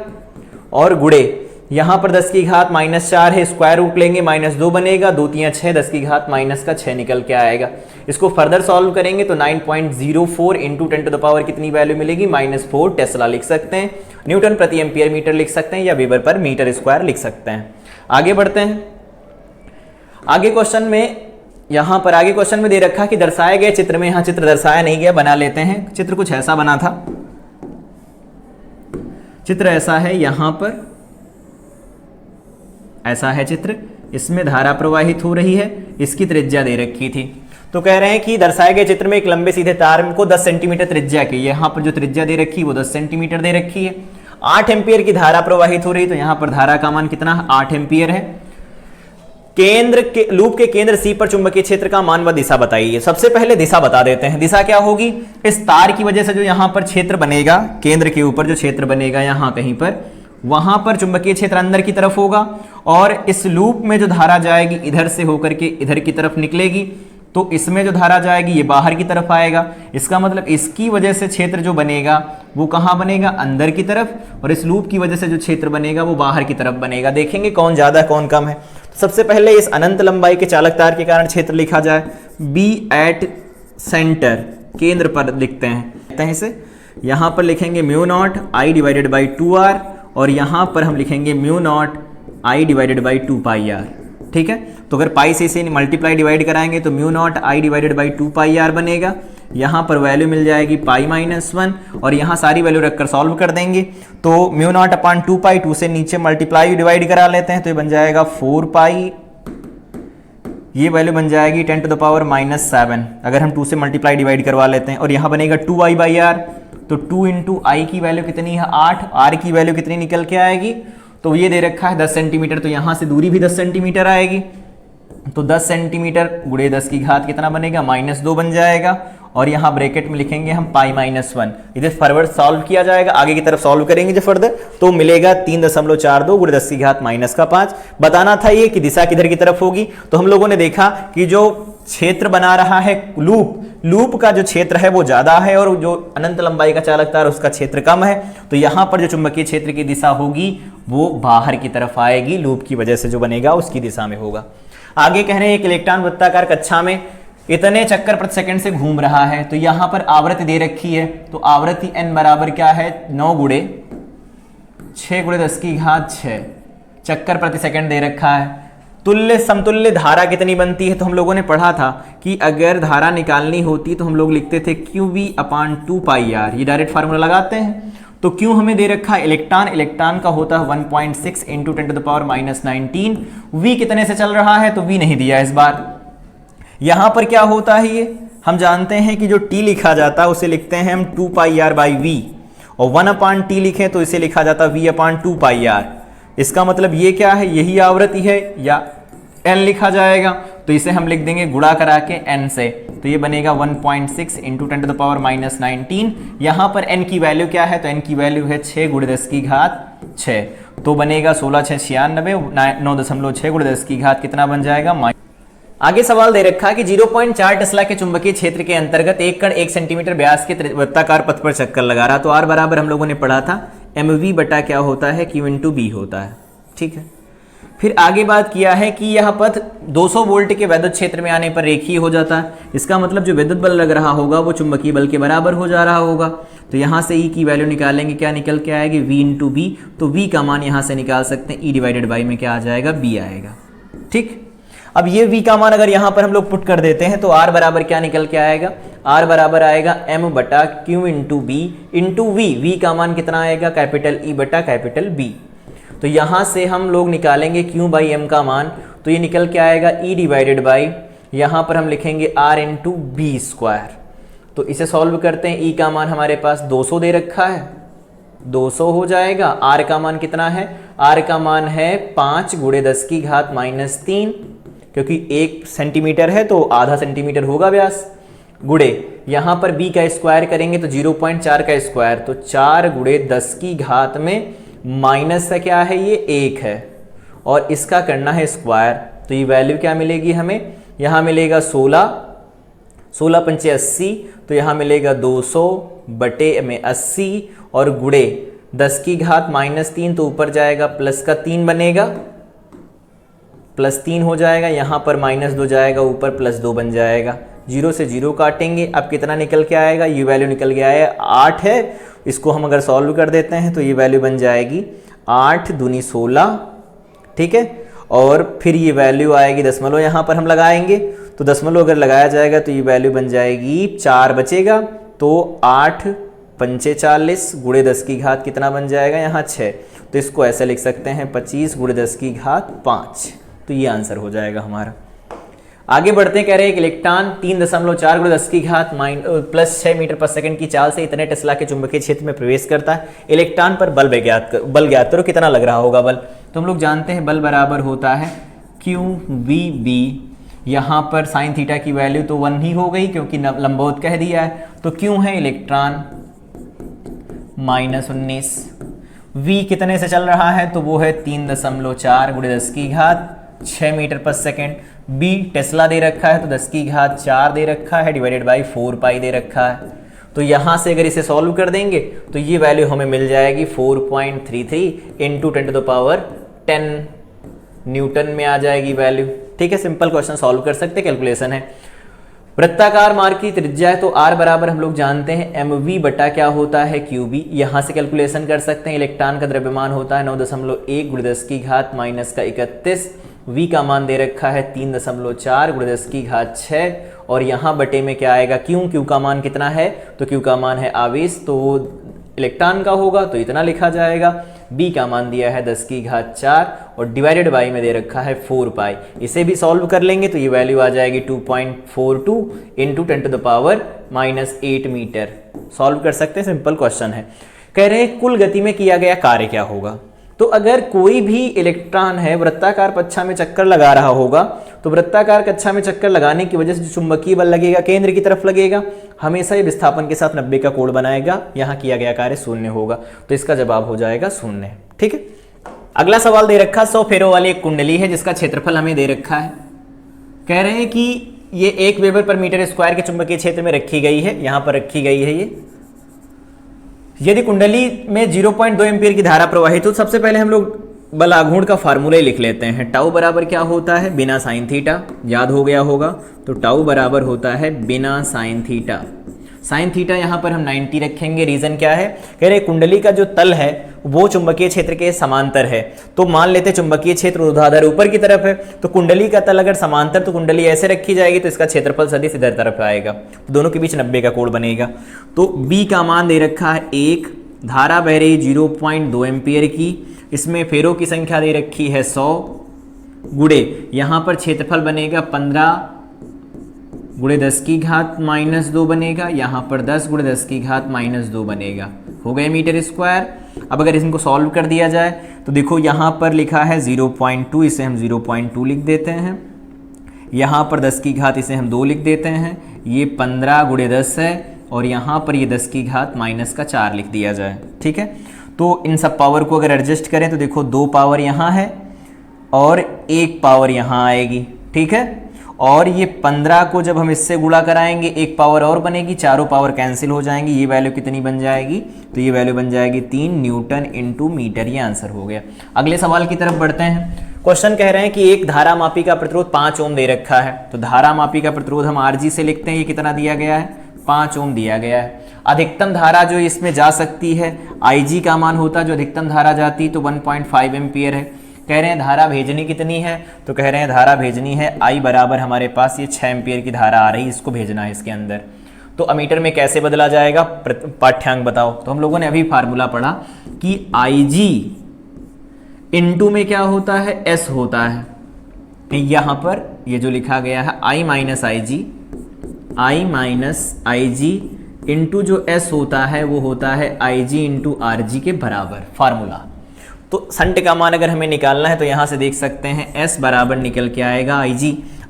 और गुड़े यहाँ पर 10 की घात -4 है, स्क्वायर रूट लेंगे -2 बनेगा, 2 3 6, 10 की घात -6 निकल के आएगा। इसको फर्दर सॉल्व करेंगे तो 9.04 इंटू 10 कितनी वैल्यू मिलेगी, -4 टेस्ला लिख सकते हैं, न्यूटन प्रति एम्पियर मीटर लिख सकते हैं, या वेबर पर मीटर स्क्वायर लिख सकते हैं। आगे बढ़ते हैं। आगे क्वेश्चन में, यहाँ पर आगे क्वेश्चन में दे रखा कि दर्शाए गए चित्र में, यहाँ चित्र दर्शाया नहीं गया, बना लेते हैं। चित्र कुछ ऐसा बना था, चित्र ऐसा है, यहाँ पर ऐसा है चित्र, इसमें धारा प्रवाहित हो रही है, इसकी त्रिज्या दे रखी थी। तो कह रहे हैं कि दर्शाए गए चित्र में एक लंबे सीधे तार को 10 सेंटीमीटर त्रिज्या की, यहाँ पर जो त्रिज्या दे रखी है वो 10 सेंटीमीटर दे रखी है, 8 एम्पियर की धारा प्रवाहित हो रही है, तो यहाँ पर धारा का मान कितना, 8 एम्पियर है। केंद्र के लूप के केंद्र सी पर चुंबकीय क्षेत्र का मान व दिशा बताइए। सबसे पहले दिशा बता देते हैं। दिशा क्या होगी, इस तार की वजह से जो यहाँ पर क्षेत्र बनेगा, केंद्र के ऊपर जो क्षेत्र बनेगा यहाँ कहीं पर, वहां पर चुंबकीय क्षेत्र अंदर की तरफ होगा, और इस लूप में जो धारा जाएगी इधर से होकर के इधर की तरफ निकलेगी, तो इसमें जो धारा जाएगी ये बाहर की तरफ आएगा। इसका मतलब इसकी वजह से क्षेत्र जो बनेगा वो कहाँ बनेगा, अंदर की तरफ, और इस लूप की वजह से जो क्षेत्र बनेगा वो बाहर की तरफ बनेगा। देखेंगे कौन ज्यादा कौन कम है। तो सबसे पहले इस अनंत लंबाई के चालक तार के कारण क्षेत्र लिखा जाए, बी एट सेंटर, केंद्र पर लिखते हैं इसे। यहां पर लिखेंगे mu not I divided by 2r, और यहां पर हम लिखेंगे mu not I divided by 2πr। ठीक है, तो अगर पाई से इसे मल्टीप्लाई डिवाइड कराएंगे तो mu not I divided by 2πr बनेगा। यहाँ पर वैल्यू मिल जाएगी π-1, और यहाँ सारी वैल्यू रखकर सॉल्व कर देंगे। तो म्यू नॉट अपॉन 2π, 2 से नीचे मल्टीप्लाई डिवाइड करा लेते हैं, तो ये बन जाएगा 4π, ये वैल्यू बन जाएगी 10⁻⁻7, अगर हम 2 से मल्टीप्लाई डिवाइड करवा लेते हैं, और यहाँ बनेगा 2i/r, तो 2 इंटू आई की वैल्यू कितनी है 8, आर की वैल्यू कितनी निकल के आएगी, तो ये दे रखा है 10 सेंटीमीटर, तो यहाँ से दूरी भी 10 सेंटीमीटर आएगी, तो 10 सेंटीमीटर गुणे 10 की घात कितना बनेगा, -2 बन जाएगा, और यहाँ ब्रैकेट में लिखेंगे हम π-1। इसे फॉरवर्ड सॉल्व किया जाएगा, आगे की तरफ सॉल्व करेंगे जो फर्दर, तो मिलेगा 3.42 गुणे 10 की घात -5। बताना था ये कि दिशा किधर की तरफ होगी। तो हम लोगों ने देखा कि जो क्षेत्र बना रहा है लूप का जो क्षेत्र है वो ज्यादा है, और जो अनंत लंबाई का चालक तार उसका क्षेत्र कम है, तो यहाँ पर जो चुंबकीय क्षेत्र की दिशा होगी वो बाहर की तरफ आएगी, लूप की वजह से जो बनेगा उसकी दिशा में होगा। आगे कह रहे हैं एक इलेक्ट्रॉन वृत्ताकार कक्षा में इतने चक्कर प्रति सेकंड से घूम रहा है, तो यहाँ पर आवृत्ति दे रखी है, तो आवृत्ति n बराबर क्या है, 9 गुणे 6 गुणे 10 की घात 6 चक्कर प्रति सेकंड दे रखा है। तुल्य समतुल्य धारा कितनी बनती है, तो हम लोगों ने पढ़ा था कि अगर धारा निकालनी होती तो हम लोग लिखते थे QV/2πr, ये डायरेक्ट फार्मूला लगाते हैं। तो क्यों हमें दे रखा है, इलेक्ट्रॉन का होता है 1.6 इंटू 10⁻⁻19। V कितने से चल रहा है, तो V नहीं दिया इस बार। यहां पर क्या होता है, ये हम जानते हैं कि जो T लिखा जाता है उसे लिखते हैं हम 2πr/v, और 1/T लिखें तो इसे लिखा जाता है V/2πr। इसका मतलब ये क्या है, यही आवृत्ति है, या n लिखा जाएगा, तो इसे हम लिख देंगे गुणा करा के n से, तो ये बनेगा 1.6 इंटू 10⁻⁻19। यहाँ पर n की वैल्यू क्या है, तो n की वैल्यू है 6 गुणे 10 की घात 6, तो बनेगा 16 6 96, 9.6 गुणे 10 की घात कितना बन जाएगा। आगे सवाल दे रखा कि 0.4 टेस्ला के चुंबकीय क्षेत्र के अंतर्गत एक कण 1 सेंटीमीटर व्यास के वृत्ताकार पथ पर चक्कर लगा रहा, तो R बराबर हम लोगों ने पढ़ा था mv बटा क्या होता है, Q इंटू बी होता है। ठीक है, फिर आगे बात किया है कि यह पथ 200 वोल्ट के विद्युत क्षेत्र में आने पर रेखीय हो जाता है। इसका मतलब जो विद्युत बल लग रहा होगा वो चुंबकीय बल के बराबर हो जा रहा होगा। तो यहाँ से E की वैल्यू निकालेंगे, क्या निकल के आएगी, V इंटू बी, तो V का मान यहाँ से निकाल सकते हैं, E डिवाइडेड बाई में क्या आ जाएगा, B आएगा। ठीक, अब ये V का मान अगर यहाँ पर हम लोग पुट कर देते हैं तो R बराबर क्या निकल के आएगा, R बराबर आएगा m बटा Q into B into V का मान कितना आएगा, कैपिटल E बटा कैपिटल B। तो यहाँ से हम लोग निकालेंगे Q बाई M का मान, तो ये निकल के आएगा E डिवाइडेड बाई, यहाँ पर हम लिखेंगे R इंटू बी स्क्वायर। तो इसे सॉल्व करते हैं, E का मान हमारे पास 200 दे रखा है, 200 हो जाएगा। R का मान कितना है, R का मान है 5 गुणे 10 की घात -3, क्योंकि 1 सेंटीमीटर है तो आधा सेंटीमीटर होगा व्यास, गुणे यहाँ पर B का स्क्वायर करेंगे तो 0.4 का स्क्वायर, तो 4 गुणे 10 की घात में माइनस से क्या है, ये 1 है, और इसका करना है स्क्वायर। तो ये वैल्यू क्या मिलेगी हमें, यहाँ मिलेगा 16, 16 पंचे 80, तो यहाँ मिलेगा 200 बटे में 80 और गुणे 10 की घात -3, तो ऊपर जाएगा प्लस का 3 बनेगा, +3 हो जाएगा, यहाँ पर -2 जाएगा, ऊपर +2 बन जाएगा। 0 से 0 काटेंगे, अब कितना निकल के आएगा, ये वैल्यू निकल के आया 8 है। इसको हम अगर सॉल्व कर देते हैं तो ये वैल्यू बन जाएगी 8 दूनी 16, ठीक है। और फिर ये वैल्यू आएगी दशमलव, यहाँ पर हम लगाएंगे, तो दशमलव अगर लगाया जाएगा तो ये वैल्यू बन जाएगी 4 बचेगा, तो 8 पंचे 40 गुणे 10 की घात कितना बन जाएगा, यहाँ 6। तो इसको ऐसे लिख सकते हैं 25 गुणे 10 की घात 5। तो ये आंसर हो जाएगा हमारा। आगे बढ़ते हैं, कह रहे हैं कि इलेक्ट्रॉन 3.4 गुणे 10 की घात +6 मीटर पर सेकंड की चाल से इतने टेस्ला के चुंबकीय क्षेत्र में प्रवेश करता है। इलेक्ट्रॉन पर बल ज्ञात करो, कितना लग रहा होगा बल। तो हम लोग जानते हैं बल बराबर होता है QVB। यहाँ पर साइन थीटा की वैल्यू तो 1 ही हो गई क्योंकि लंबवत कह दिया है। तो क्यों है इलेक्ट्रॉन -19, V कितने से चल रहा है, तो वो है 3.4 गुणे 10 की घात 6 मीटर पर सेकेंड। B टेस्ला दे रखा है, तो 10 की घात 4 दे रखा है, डिवाइडेड बाई 4 पाई दे रखा है। तो यहाँ से अगर इसे सॉल्व कर देंगे तो ये वैल्यू हमें मिल जाएगी 4.33 इंटू 10 न्यूटन में आ जाएगी वैल्यू, ठीक है। सिंपल क्वेश्चन सॉल्व कर सकते, कैलकुलेशन है। वृत्ताकार मार्ग की त्रिज्या है, तो R बराबर हम लोग जानते हैं mv बटा क्या होता है QB। यहाँ से कैलकुलेशन कर सकते हैं। इलेक्ट्रॉन का द्रव्यमान होता है 9.1 गुणे 10 की घात -31। V का मान दे रखा है 3.4 गुणे 10 की घात 6 और यहाँ बटे में क्या आएगा Q का मान कितना है, तो Q का मान है आवेश, तो इलेक्ट्रॉन का होगा तो इतना लिखा जाएगा। B का मान दिया है 10 की घात 4 और डिवाइडेड बाई में दे रखा है 4 पाई। इसे भी सॉल्व कर लेंगे तो ये वैल्यू आ जाएगी 2.42 इंटू 10⁻⁸ मीटर। सॉल्व कर सकते हैं, सिंपल क्वेश्चन है। कह रहे हैं कुल गति में किया गया कार्य क्या होगा। तो अगर कोई भी इलेक्ट्रॉन है वृत्ताकार कक्षा में चक्कर लगा रहा होगा, तो वृत्ताकार कक्षा में चक्कर लगाने की वजह से जो चुंबकीय बल लगेगा केंद्र की तरफ लगेगा, हमेशा ये विस्थापन के साथ 90 का कोण बनाएगा। यहाँ किया गया कार्य 0 होगा, तो इसका जवाब हो जाएगा 0, ठीक है। अगला सवाल दे रखा 100 फेरों वाली एक कुंडली है जिसका क्षेत्रफल हमें दे रखा है। कह रहे हैं कि ये 1 वेबर पर मीटर स्क्वायर के चुंबकीय क्षेत्र में रखी गई है, यहाँ पर रखी गई है ये। यदि कुंडली में 0.2 एम्पीयर की धारा प्रवाहित हो, तो सबसे पहले हम लोग बल आघूर्ण का फार्मूला ही लिख लेते हैं। टाउ बराबर क्या होता है, बिना साइन थीटा, याद हो गया होगा। तो टाउ बराबर होता है बिना साइन थीटा। साइन थीटा यहाँ पर हम 90 रखेंगे। रीजन क्या है, कह रहे कुंडली का जो तल है वो चुंबकीय क्षेत्र के समांतर है। तो मान लेते चुंबकीय क्षेत्र ऊर्ध्वाधर ऊपर की तरफ है, तो कुंडली का तल अगर समांतर, तो कुंडली ऐसे रखी जाएगी तो इसका क्षेत्रफल सदिश इधर तरफ आएगा, तो दोनों के बीच 90 का कोण बनेगा। तो B का मान दे रखा है 1, धारा बह रही 0.2 एम्पीयर की, इसमें फेरों की संख्या दे रखी है 100 गुणे, यहाँ पर क्षेत्रफल बनेगा 15 गुणे 10 की घात -2 बनेगा, यहाँ पर 10 गुणे 10 की घात -2 बनेगा, हो गए मीटर स्क्वायर। अब अगर इनको सॉल्व कर दिया जाए तो देखो यहाँ पर लिखा है 0.2, इसे हम 0.2 लिख देते हैं। यहाँ पर 10 की घात इसे हम 2 लिख देते हैं। ये 15 गुणे 10 है और यहाँ पर ये 10 की घात -4 लिख दिया जाए, ठीक है। तो इन सब पावर को अगर एडजस्ट करें तो देखो 2 पावर यहाँ है और 1 पावर यहाँ आएगी, ठीक है। और ये 15 को जब हम इससे गुणा कराएंगे 1 पावर और बनेगी, चारों पावर कैंसिल हो जाएंगी। ये वैल्यू कितनी बन जाएगी, तो ये वैल्यू बन जाएगी 3 न्यूटन इंटू मीटर। ये आंसर हो गया। अगले सवाल की तरफ बढ़ते हैं। क्वेश्चन कह रहे हैं कि एक धारा मापी का प्रतिरोध 5 ओम दे रखा है। तो धारा मापी का प्रतिरोध हम RG से लिखते हैं। ये कितना दिया गया है, 5 ओम दिया गया है। अधिकतम धारा जो इसमें जा सकती है, IG का मान होता है जो अधिकतम धारा जाती तो 1.5 एम्पीयर है। कह रहे हैं धारा भेजनी कितनी है, तो कह रहे हैं धारा भेजनी है I बराबर हमारे पास ये 6 एम्पीयर की धारा आ रही है, इसको भेजना है इसके अंदर। तो अमीटर में कैसे बदला जाएगा, पाठ्यांक बताओ। तो हम लोगों ने अभी फार्मूला पढ़ा कि IG इंटू में क्या होता है, S होता है। यहाँ पर ये जो लिखा गया है I माइनस IG इंटू जो S होता है वो होता है IG इंटू RG के बराबर फार्मूला। तो संट का मान अगर हमें निकालना है तो यहाँ से देख सकते हैं S बराबर निकल के आएगा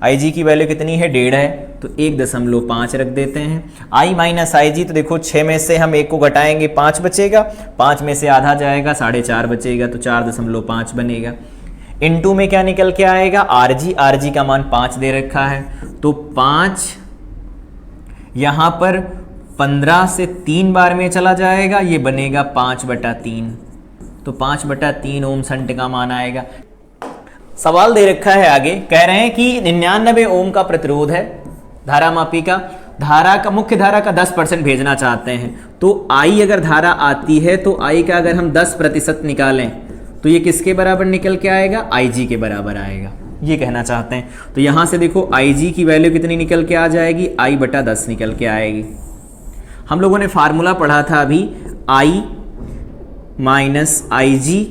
IG की वैल्यू कितनी है, 1.5 है, तो 1.5 रख देते हैं। I माइनस IG, तो देखो 6 में से हम 1 को घटाएंगे 5 बचेगा, 5 में से आधा जाएगा 4.5 बचेगा, तो 4.5 बनेगा। इनटू में क्या निकल के आएगा आरजी, आरजी का मान 5 दे रखा है, तो 5 यहां पर 15 से 3 बार में चला जाएगा, ये बनेगा 5/3, तो 5/3 ओम शंट का मान आएगा। सवाल दे रखा है आगे, कह रहे हैं कि 99 ओम का प्रतिरोध है धारा मापी का, धारा का मुख्य धारा का 10% भेजना चाहते हैं, तो आई अगर धारा आती है तो आई का अगर हम 10% निकालें तो ये किसके बराबर निकल के आएगा, IG के बराबर आएगा, ये कहना चाहते हैं। तो यहां से देखो IG की वैल्यू कितनी निकल के आ जाएगी, I/10 निकल के आएगी। हम लोगों ने फार्मूला पढ़ा था अभी, I माइनस IG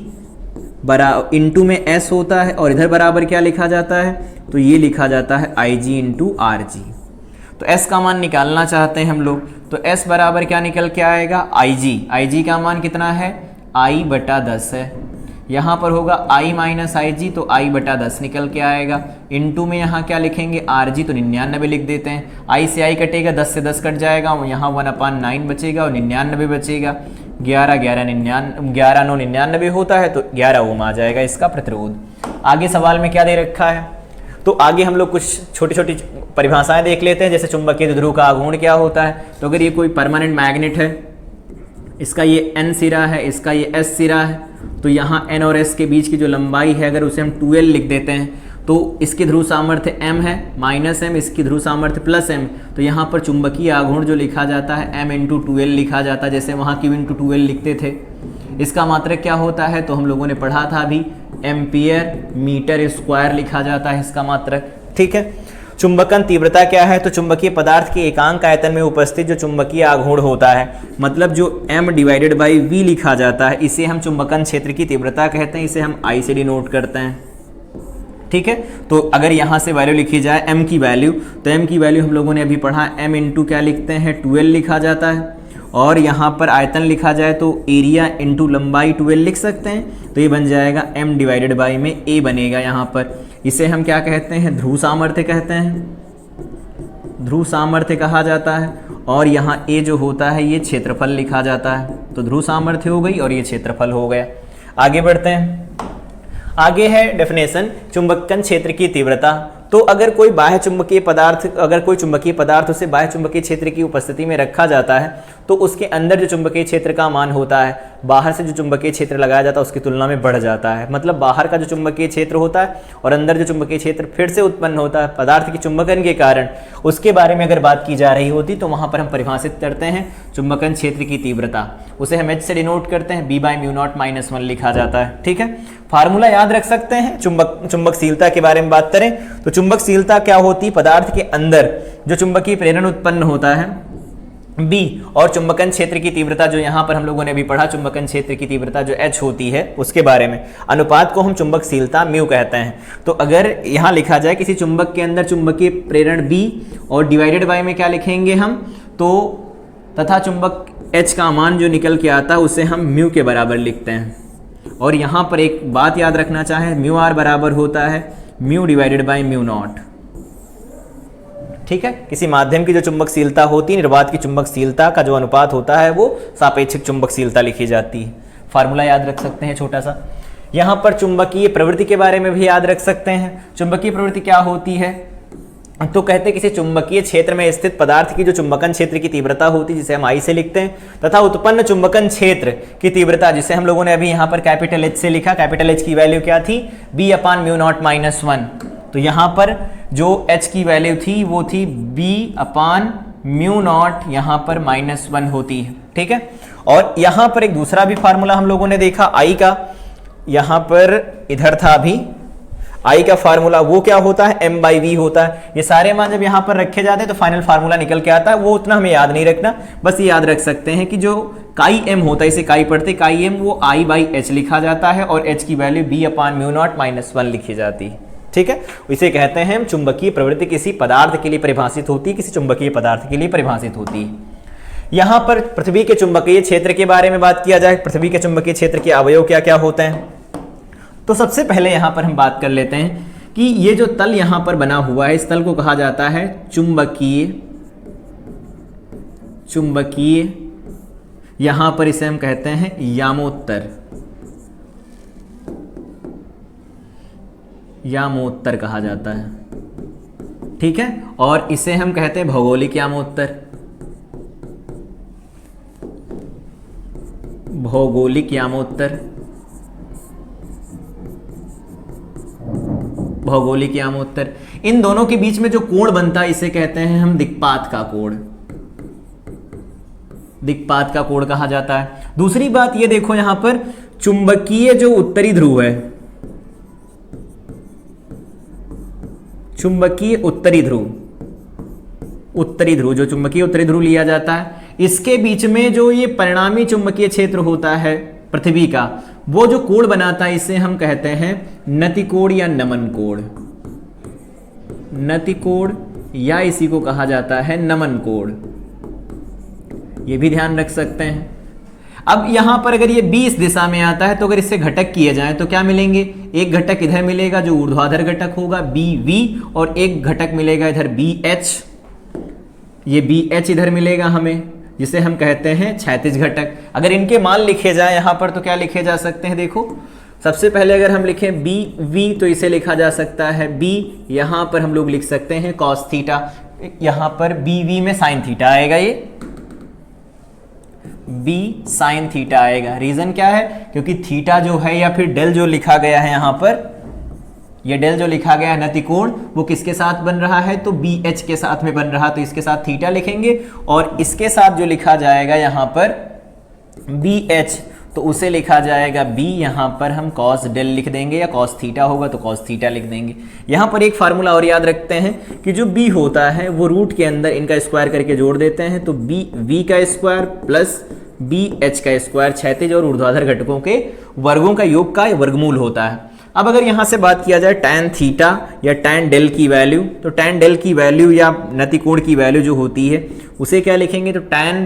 बराबर इंटू में S होता है, और इधर बराबर क्या लिखा जाता है, तो ये लिखा जाता है IG इंटू RG। तो S का मान निकालना चाहते हैं हम लोग, तो S बराबर क्या निकल के आएगा, IG का मान कितना है, I/10 है। यहाँ पर होगा I माइनस IG, तो I/10 निकल के आएगा। इनटू में यहाँ क्या लिखेंगे, RG, तो 99 लिख देते हैं। I से I कटेगा, 10 से 10 कट जाएगा, यहाँ 1/9 बचेगा और 99 बचेगा। 11 9 99 होता है, तो 11 ओम आ जाएगा इसका प्रतिरोध। आगे सवाल में क्या दे रखा है, तो आगे हम लोग कुछ छोटी छोटी परिभाषाएं देख लेते हैं, जैसे चुंबकीय द्विध्रुव का आघूर्ण क्या होता है। तो अगर ये कोई परमानेंट मैग्नेट है, इसका ये N सिरा है, इसका ये S सिरा है, तो यहाँ N और S के बीच की जो लंबाई है अगर उसे हम 2L लिख देते हैं, तो इसकी ध्रुव सामर्थ्य M है माइनस M, इसकी ध्रुव सामर्थ्य प्लस M, तो यहाँ पर चुंबकीय आघूर्ण जो लिखा जाता है M इंटू 2L लिखा जाता है, जैसे वहाँ Q इंटू 2L लिखते थे। इसका मात्रक क्या होता है, तो हम लोगों ने पढ़ा था अभी, एम्पियर मीटर स्क्वायर लिखा जाता है इसका मात्रक, ठीक है। चुंबकन तीव्रता क्या है, तो चुंबकीय पदार्थ के एकांक आयतन में उपस्थित जो चुंबकीय आघूर्ण होता है, मतलब जो M/V लिखा जाता है, इसे हम चुंबकन क्षेत्र की तीव्रता कहते हैं, इसे हम I से डिनोट करते हैं, ठीक है। तो अगर यहाँ से वैल्यू लिखी जाए M की वैल्यू, तो M की वैल्यू हम लोगों ने अभी पढ़ा, M इंटू क्या लिखते हैं, 2L लिखा जाता है, और यहाँ पर आयतन लिखा जाए तो एरिया इंटू लंबाई 2L लिख सकते हैं, तो ये बन जाएगा M/, में A बनेगा यहाँ पर। इसे हम क्या कहते हैं, ध्रुव सामर्थ्य कहते हैं, ध्रुव सामर्थ्य कहा जाता है, और यहाँ A जो होता है ये क्षेत्रफल लिखा जाता है। तो ध्रुव सामर्थ्य हो गई और ये क्षेत्रफल हो गया। आगे बढ़ते हैं, आगे है डेफिनेशन चुंबकन क्षेत्र की तीव्रता। तो अगर कोई बाह्य चुंबकीय पदार्थ, अगर कोई चुंबकीय पदार्थ उसे बाह्य चुंबकीय क्षेत्र की उपस्थिति में रखा जाता है, तो उसके अंदर जो चुंबकीय क्षेत्र का मान होता है, बाहर से जो चुंबकीय क्षेत्र लगाया जाता है उसकी तुलना में बढ़ जाता है। मतलब बाहर का जो चुंबकीय क्षेत्र होता है और अंदर जो चुंबकीय क्षेत्र फिर से उत्पन्न होता है पदार्थ के चुंबकन के कारण, उसके बारे में अगर बात की जा रही होती तो वहां पर हम परिभाषित करते हैं चुंबकन क्षेत्र की तीव्रता, उसे हम H से डिनोट करते हैं, B/μ0 - 1 लिखा जाता है, ठीक है। फार्मूला याद रख सकते हैं। चुंबकशीलता के बारे में बात करें तो चुंबकशीलता क्या होती, पदार्थ के अंदर जो चुंबकीय प्रेरण उत्पन्न होता है B, और चुंबकन क्षेत्र की तीव्रता जो यहाँ पर हम लोगों ने अभी पढ़ा, चुंबकन क्षेत्र की तीव्रता जो H होती है उसके बारे में, अनुपात को हम चुंबकशीलता म्यू कहते हैं। तो अगर यहाँ लिखा जाए किसी चुंबक के अंदर चुंबकीय प्रेरण B और डिवाइडेड बाय में क्या लिखेंगे हम, तो तथा चुंबक H का मान जो निकल के आता है उसे हम म्यू के बराबर लिखते हैं। और यहाँ पर एक बात याद रखना चाहें, μr बराबर होता है μ/μ0, ठीक है। किसी माध्यम की जो चुंबकशीलता होती है, निर्वात की चुंबकशीलता का जो अनुपात होता है वो सापेक्षिक चुंबकशीलता लिखी जाती है। फार्मूला याद रख सकते हैं छोटा सा। यहाँ पर चुंबकीय प्रवृत्ति के बारे में भी याद रख सकते हैं। चुंबकीय प्रवृत्ति क्या होती है, तो कहते हैं किसी चुंबकीय क्षेत्र में स्थित पदार्थ की जो चुंबकन क्षेत्र की तीव्रता होती है जिसे हम I से लिखते हैं, तथा उत्पन्न चुंबकन क्षेत्र की तीव्रता जिसे हम लोगों ने अभी यहाँ पर कैपिटल H से लिखा, कैपिटल H की वैल्यू क्या थी, B/μ0 - 1। तो यहाँ पर जो H की वैल्यू थी वो थी B/μ0 यहाँ पर -1 होती है, ठीक है। और यहाँ पर एक दूसरा भी फार्मूला हम लोगों ने देखा I का, यहाँ पर इधर था अभी I का फार्मूला, वो क्या होता है, M/V होता है। ये सारे मान जब यहाँ पर रखे जाते हैं तो फाइनल फार्मूला निकल के आता है, वो उतना हमें याद नहीं रखना, बस ये याद रख सकते हैं कि जो काई M होता है, इसे काई पढ़ते काई M, वो I/H लिखा जाता है और H की वैल्यू B/μ0 - 1 लिखी जाती है, ठीक है। इसे कहते हैं चुंबकीय प्रवृत्ति किसी पदार्थ के लिए परिभाषित होती है, किसी चुंबकीय पदार्थ के लिए परिभाषित होती है। यहाँ पर पृथ्वी के चुंबकीय क्षेत्र के बारे में बात किया जाए, पृथ्वी के चुंबकीय क्षेत्र के अवयव क्या क्या होते हैं। तो सबसे पहले यहाँ पर हम बात कर लेते हैं कि ये जो तल यहाँ पर बना हुआ है, इस तल को कहा जाता है चुंबकीय, यहाँ पर इसे हम कहते हैं यामोत्तर, यामोत्तर कहा जाता है, ठीक है। और इसे हम कहते हैं भौगोलिक यामोत्तर, भौगोलिक यामोत्तर, भौगोलिक यामोत्तर। इन दोनों के बीच में जो कोण बनता है इसे कहते हैं हम दिक्पात का कोण, दिक्पात का कोण कहा जाता है। दूसरी बात ये देखो यहां पर चुंबकीय जो उत्तरी ध्रुव है, चुंबकीय उत्तरी ध्रुव, उत्तरी ध्रुव जो चुंबकीय उत्तरी ध्रुव लिया जाता है, इसके बीच में जो ये परिणामी चुंबकीय क्षेत्र होता है पृथ्वी का, वो जो कोण बनाता है इसे हम कहते हैं नतिकोण या नमन कोण, नतिकोण या इसी को कहा जाता है नमन कोण, ये भी ध्यान रख सकते हैं। अब यहां पर अगर ये 20 दिशा में आता है तो अगर इससे घटक किए जाएं तो क्या मिलेंगे, एक घटक इधर मिलेगा जो ऊर्ध्वाधर घटक होगा BV, और एक घटक मिलेगा इधर BH, ये BH इधर मिलेगा हमें, जिसे हम कहते हैं क्षैतिज घटक। अगर इनके मान लिखे जाए यहां पर तो क्या लिखे जा सकते हैं, देखो सबसे पहले अगर हम लिखें BV तो इसे लिखा जा सकता है B, यहां पर हम लोग लिख सकते हैं cos थीटा, यहां पर BV में sin थीटा आएगा, ये B sin थीटा आएगा। रीजन क्या है, क्योंकि थीटा जो है या फिर डेल जो लिखा गया है यहां पर, ये डेल जो लिखा गया है नतिकोण, वो किसके साथ बन रहा है, तो BH के साथ में बन रहा, तो इसके साथ थीटा लिखेंगे, और इसके साथ जो लिखा जाएगा यहां पर BH तो उसे लिखा जाएगा B, यहां पर हम cos डेल लिख देंगे, या cos थीटा होगा तो cos थीटा लिख देंगे। यहां पर एक फार्मूला और याद रखते हैं कि जो B होता है वो रूट के अंदर इनका स्क्वायर करके जोड़ देते हैं, तो BV का स्क्वायर प्लस BH का स्क्वायर क्षैतिज और ऊर्ध्वाधर घटकों के वर्गों का योग का वर्गमूल होता है। अब अगर यहां से बात किया जाए tan थीटा या tan डेल की वैल्यू, तो tan डेल की वैल्यू या नतिकोण की वैल्यू जो होती है उसे क्या लिखेंगे, तो tan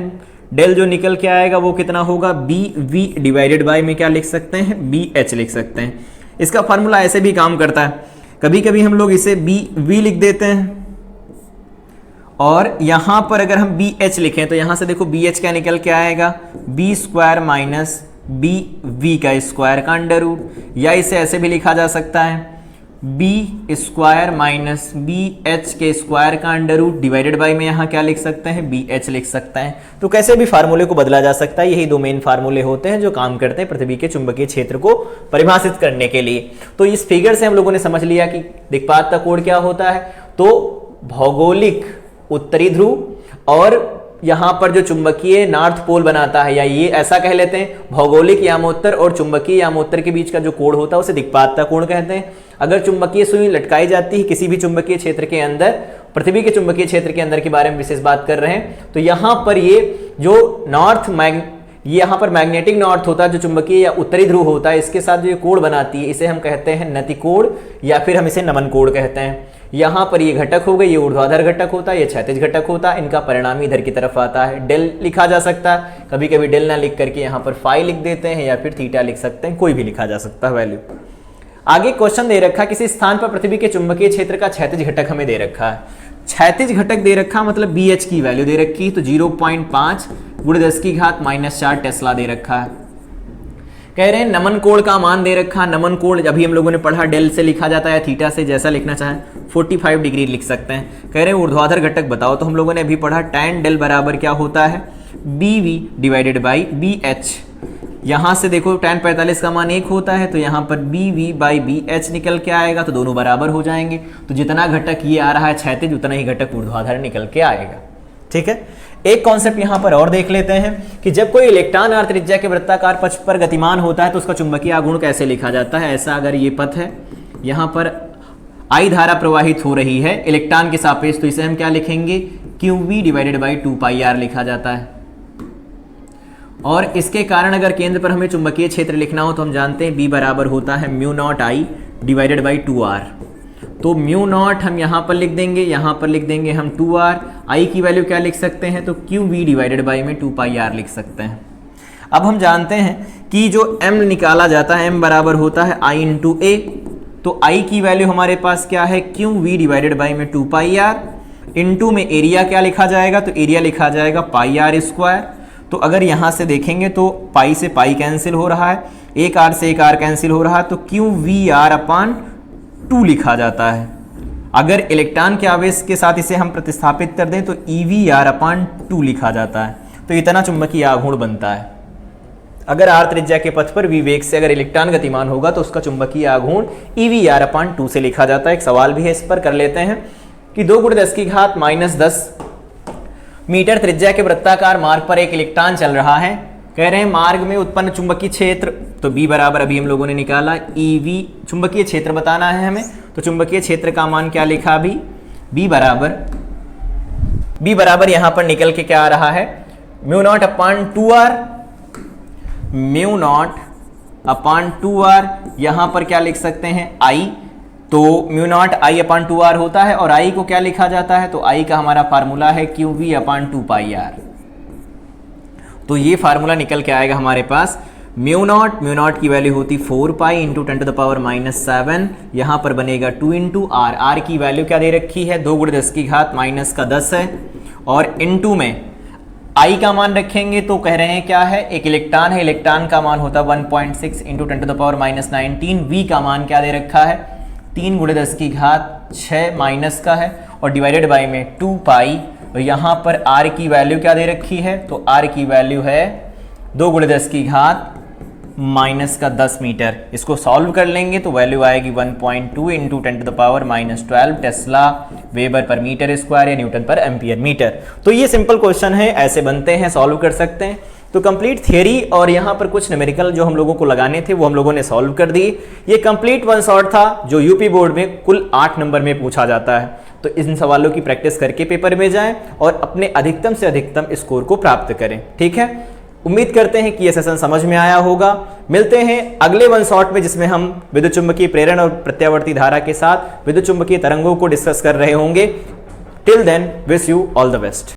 डेल जो निकल के आएगा वो कितना होगा, BV डिवाइडेड बाय में क्या लिख सकते हैं, BH लिख सकते हैं। इसका फार्मूला ऐसे भी काम करता है, कभी कभी हम लोग इसे BV लिख देते हैं, और यहां पर अगर हम BH लिखें तो यहां से देखो BH क्या निकल के आएगा, B स्क्वायर माइनस BV का स्क्वायर का अंडर रूट, या इसे ऐसे भी लिखा जा सकता है B स्क्वायर माइनस BH के स्क्वायर का अंडर रूट डिवाइडेड बाई में यहाँ क्या लिख सकते हैं, BH लिख सकते हैं। तो कैसे भी फार्मूले को बदला जा सकता है, यही दो मेन फार्मूले होते हैं जो काम करते हैं पृथ्वी के चुंबकीय क्षेत्र को परिभाषित करने के लिए। तो इस फिगर से हम लोगों ने समझ लिया कि दिक्पात का कोण क्या होता है, तो भौगोलिक उत्तरी ध्रुव और यहां पर जो चुंबकीय नॉर्थ पोल बनाता है, या ये ऐसा कह लेते हैं भौगोलिक यामोत्तर और चुंबकीय यामोत्तर के बीच का जो कोण होता है उसे दिक्पात का कोण कहते हैं। अगर चुंबकीय सुई लटकाई जाती है किसी भी चुंबकीय क्षेत्र के अंदर, पृथ्वी के चुंबकीय क्षेत्र के अंदर के बारे में विशेष बात कर रहे हैं, तो यहां पर ये जो ये यहाँ पर मैग्नेटिक नॉर्थ होता है जो चुंबकीय या उत्तरी ध्रुव होता है, इसके साथ जो ये कोण बनाती है इसे हम कहते हैं नतिकोण, या फिर हम इसे नमन कोण कहते हैं। यहाँ पर ये घटक हो गए, ये ऊर्ध्वाधर घटक होता है, ये क्षैतिज घटक होता है, इनका परिणामी इधर की तरफ आता है। डेल लिखा जा सकता है, कभी कभी डेल ना लिख करके यहाँ पर फाई लिख देते हैं, या फिर थीटा लिख सकते हैं, कोई भी लिखा जा सकता है वैल्यू। आगे क्वेश्चन दे रखा, किसी स्थान पर पृथ्वी के चुंबकीय क्षेत्र का क्षैतिज घटक हमें दे रखा है। क्षैतिज घटक दे रखा मतलब BH की वैल्यू दे रखी, तो 0.5 × 10⁻⁻⁴ टेस्ला दे रखा है। कह रहे हैं नमन कोण का मान दे रखा, नमन कोण अभी हम लोगों ने पढ़ा डेल से लिखा जाता है, थीटा से, जैसा लिखना चाहें 45 डिग्री लिख सकते हैं। कह रहे हैं ऊर्ध्वाधर घटक बताओ, तो हम लोगों ने अभी पढ़ा tan डेल बराबर क्या होता है, BV डिवाइडेड बाई BH। यहां से देखो tan 45 का मान 1 होता है, तो यहां पर BV बाई BH निकल के आएगा, तो दोनों बराबर हो जाएंगे। तो जितना घटक ये आ रहा है क्षैतिज, उतना ही घटक ऊर्ध्वाधर निकल के आएगा। ठीक है, एक कॉन्सेप्ट यहां पर और देख लेते हैं कि जब कोई इलेक्ट्रॉन अर्ध त्रिज्या के वृत्ताकार पथ पर गतिमान होता है तो उसका चुंबकीय आघूर्ण कैसे लिखा जाता है। ऐसा अगर ये पथ है, यहां पर I धारा प्रवाहित हो रही है इलेक्ट्रॉन के सापेक्ष, तो इसे हम क्या लिखेंगे, QV डिवाइडेड बाई 2πr लिखा जाता है। और इसके कारण अगर केंद्र पर हमें चुंबकीय क्षेत्र लिखना हो तो हम जानते हैं B बराबर होता है μ0I डिवाइडेड बाई 2r। तो μ0 हम यहाँ पर लिख देंगे, यहाँ पर लिख देंगे हम 2r। I की वैल्यू क्या लिख सकते हैं, तो QV डिवाइडेड बाई में 2πr लिख सकते हैं। अब हम जानते हैं कि जो m निकाला जाता है, m बराबर होता है I इंटू a। तो I की वैल्यू हमारे पास क्या है, QV डिवाइडेड बाई में 2πr। इंटू में एरिया क्या लिखा जाएगा, तो एरिया लिखा जाएगा πr²। तो अगर यहाँ से देखेंगे तो पाई से पाई कैंसिल हो रहा है, एक आर से एक आर कैंसिल हो रहा है, तो QVr अपॉन 2 लिखा जाता है। अगर इलेक्ट्रॉन के आवेश के साथ इसे हम प्रतिस्थापित कर दें तो EVR/2 लिखा जाता है। तो इतना चुंबकीय आघूर्ण बनता है। अगर r त्रिज्या के पथ पर v वेग से अगर इलेक्ट्रॉन गतिमान होगा तो उसका चुंबकीय आघूर्ण EVR/2 से लिखा जाता है। एक सवाल भी है, इस पर कर लेते हैं कि 2 × 10⁻⁻10 मीटर त्रिज्या के वृत्ताकार मार्ग पर एक इलेक्ट्रॉन चल रहा है। कह रहे हैं मार्ग में उत्पन्न चुंबकीय क्षेत्र, तो B बराबर अभी हम लोगों ने निकाला EV, चुंबकीय क्षेत्र बताना है हमें, तो चुंबकीय क्षेत्र का मान क्या लिखा अभी, B बराबर यहां पर निकल के क्या आ रहा है, μ0/2r, μ0/2r, यहां पर क्या लिख सकते हैं I, तो μ0I/2r होता है और I को क्या लिखा जाता है, तो I का हमारा फार्मूला है QV/2πr। तो ये फार्मूला निकल के आएगा हमारे पास μ0 की वैल्यू होती 4π × 10⁻⁻7, यहां पर बनेगा 2 × r, r की वैल्यू क्या दे रखी है, 2 × 10⁻−10 है, और इनटू में I का मान रखेंगे तो कह रहे हैं क्या है, एक इलेक्ट्रॉन है, इलेक्ट्रॉन का मान होता है 1.6 × 10⁻−19, V का मान क्या दे रखा है 3 × 10⁻6 माइनस का है, और डिवाइडेड बाय में 2π, और यहाँ पर r की वैल्यू क्या दे रखी है, तो r की वैल्यू है 2 × 10⁻−10 मीटर। इसको सॉल्व कर लेंगे तो वैल्यू आएगी 1.2 × 10⁻12 टेस्ला वेबर पर मीटर स्क्वायर या न्यूटन पर एम्पियर मीटर। तो ये सिंपल क्वेश्चन है, ऐसे बनते हैं, सॉल्व कर सकते हैं। तो कंप्लीट थियरी और यहाँ पर कुछ न्यूमेरिकल जो हम लोगों को लगाने थे वो हम लोगों ने सॉल्व कर दिए। ये कंप्लीट वन शॉट था जो यूपी बोर्ड में कुल 8 नंबर में पूछा जाता है। तो इन सवालों की प्रैक्टिस करके पेपर में जाएं और अपने अधिकतम से अधिकतम स्कोर को प्राप्त करें। ठीक है, उम्मीद करते हैं कि यह सेशन समझ में आया होगा। मिलते हैं अगले वन शॉट में जिसमें हम विद्युत चुंबकीय प्रेरण और प्रत्यावर्ती धारा के साथ विद्युत चुंबकीय तरंगों को डिस्कस कर रहे होंगे। Till then wish you all the best.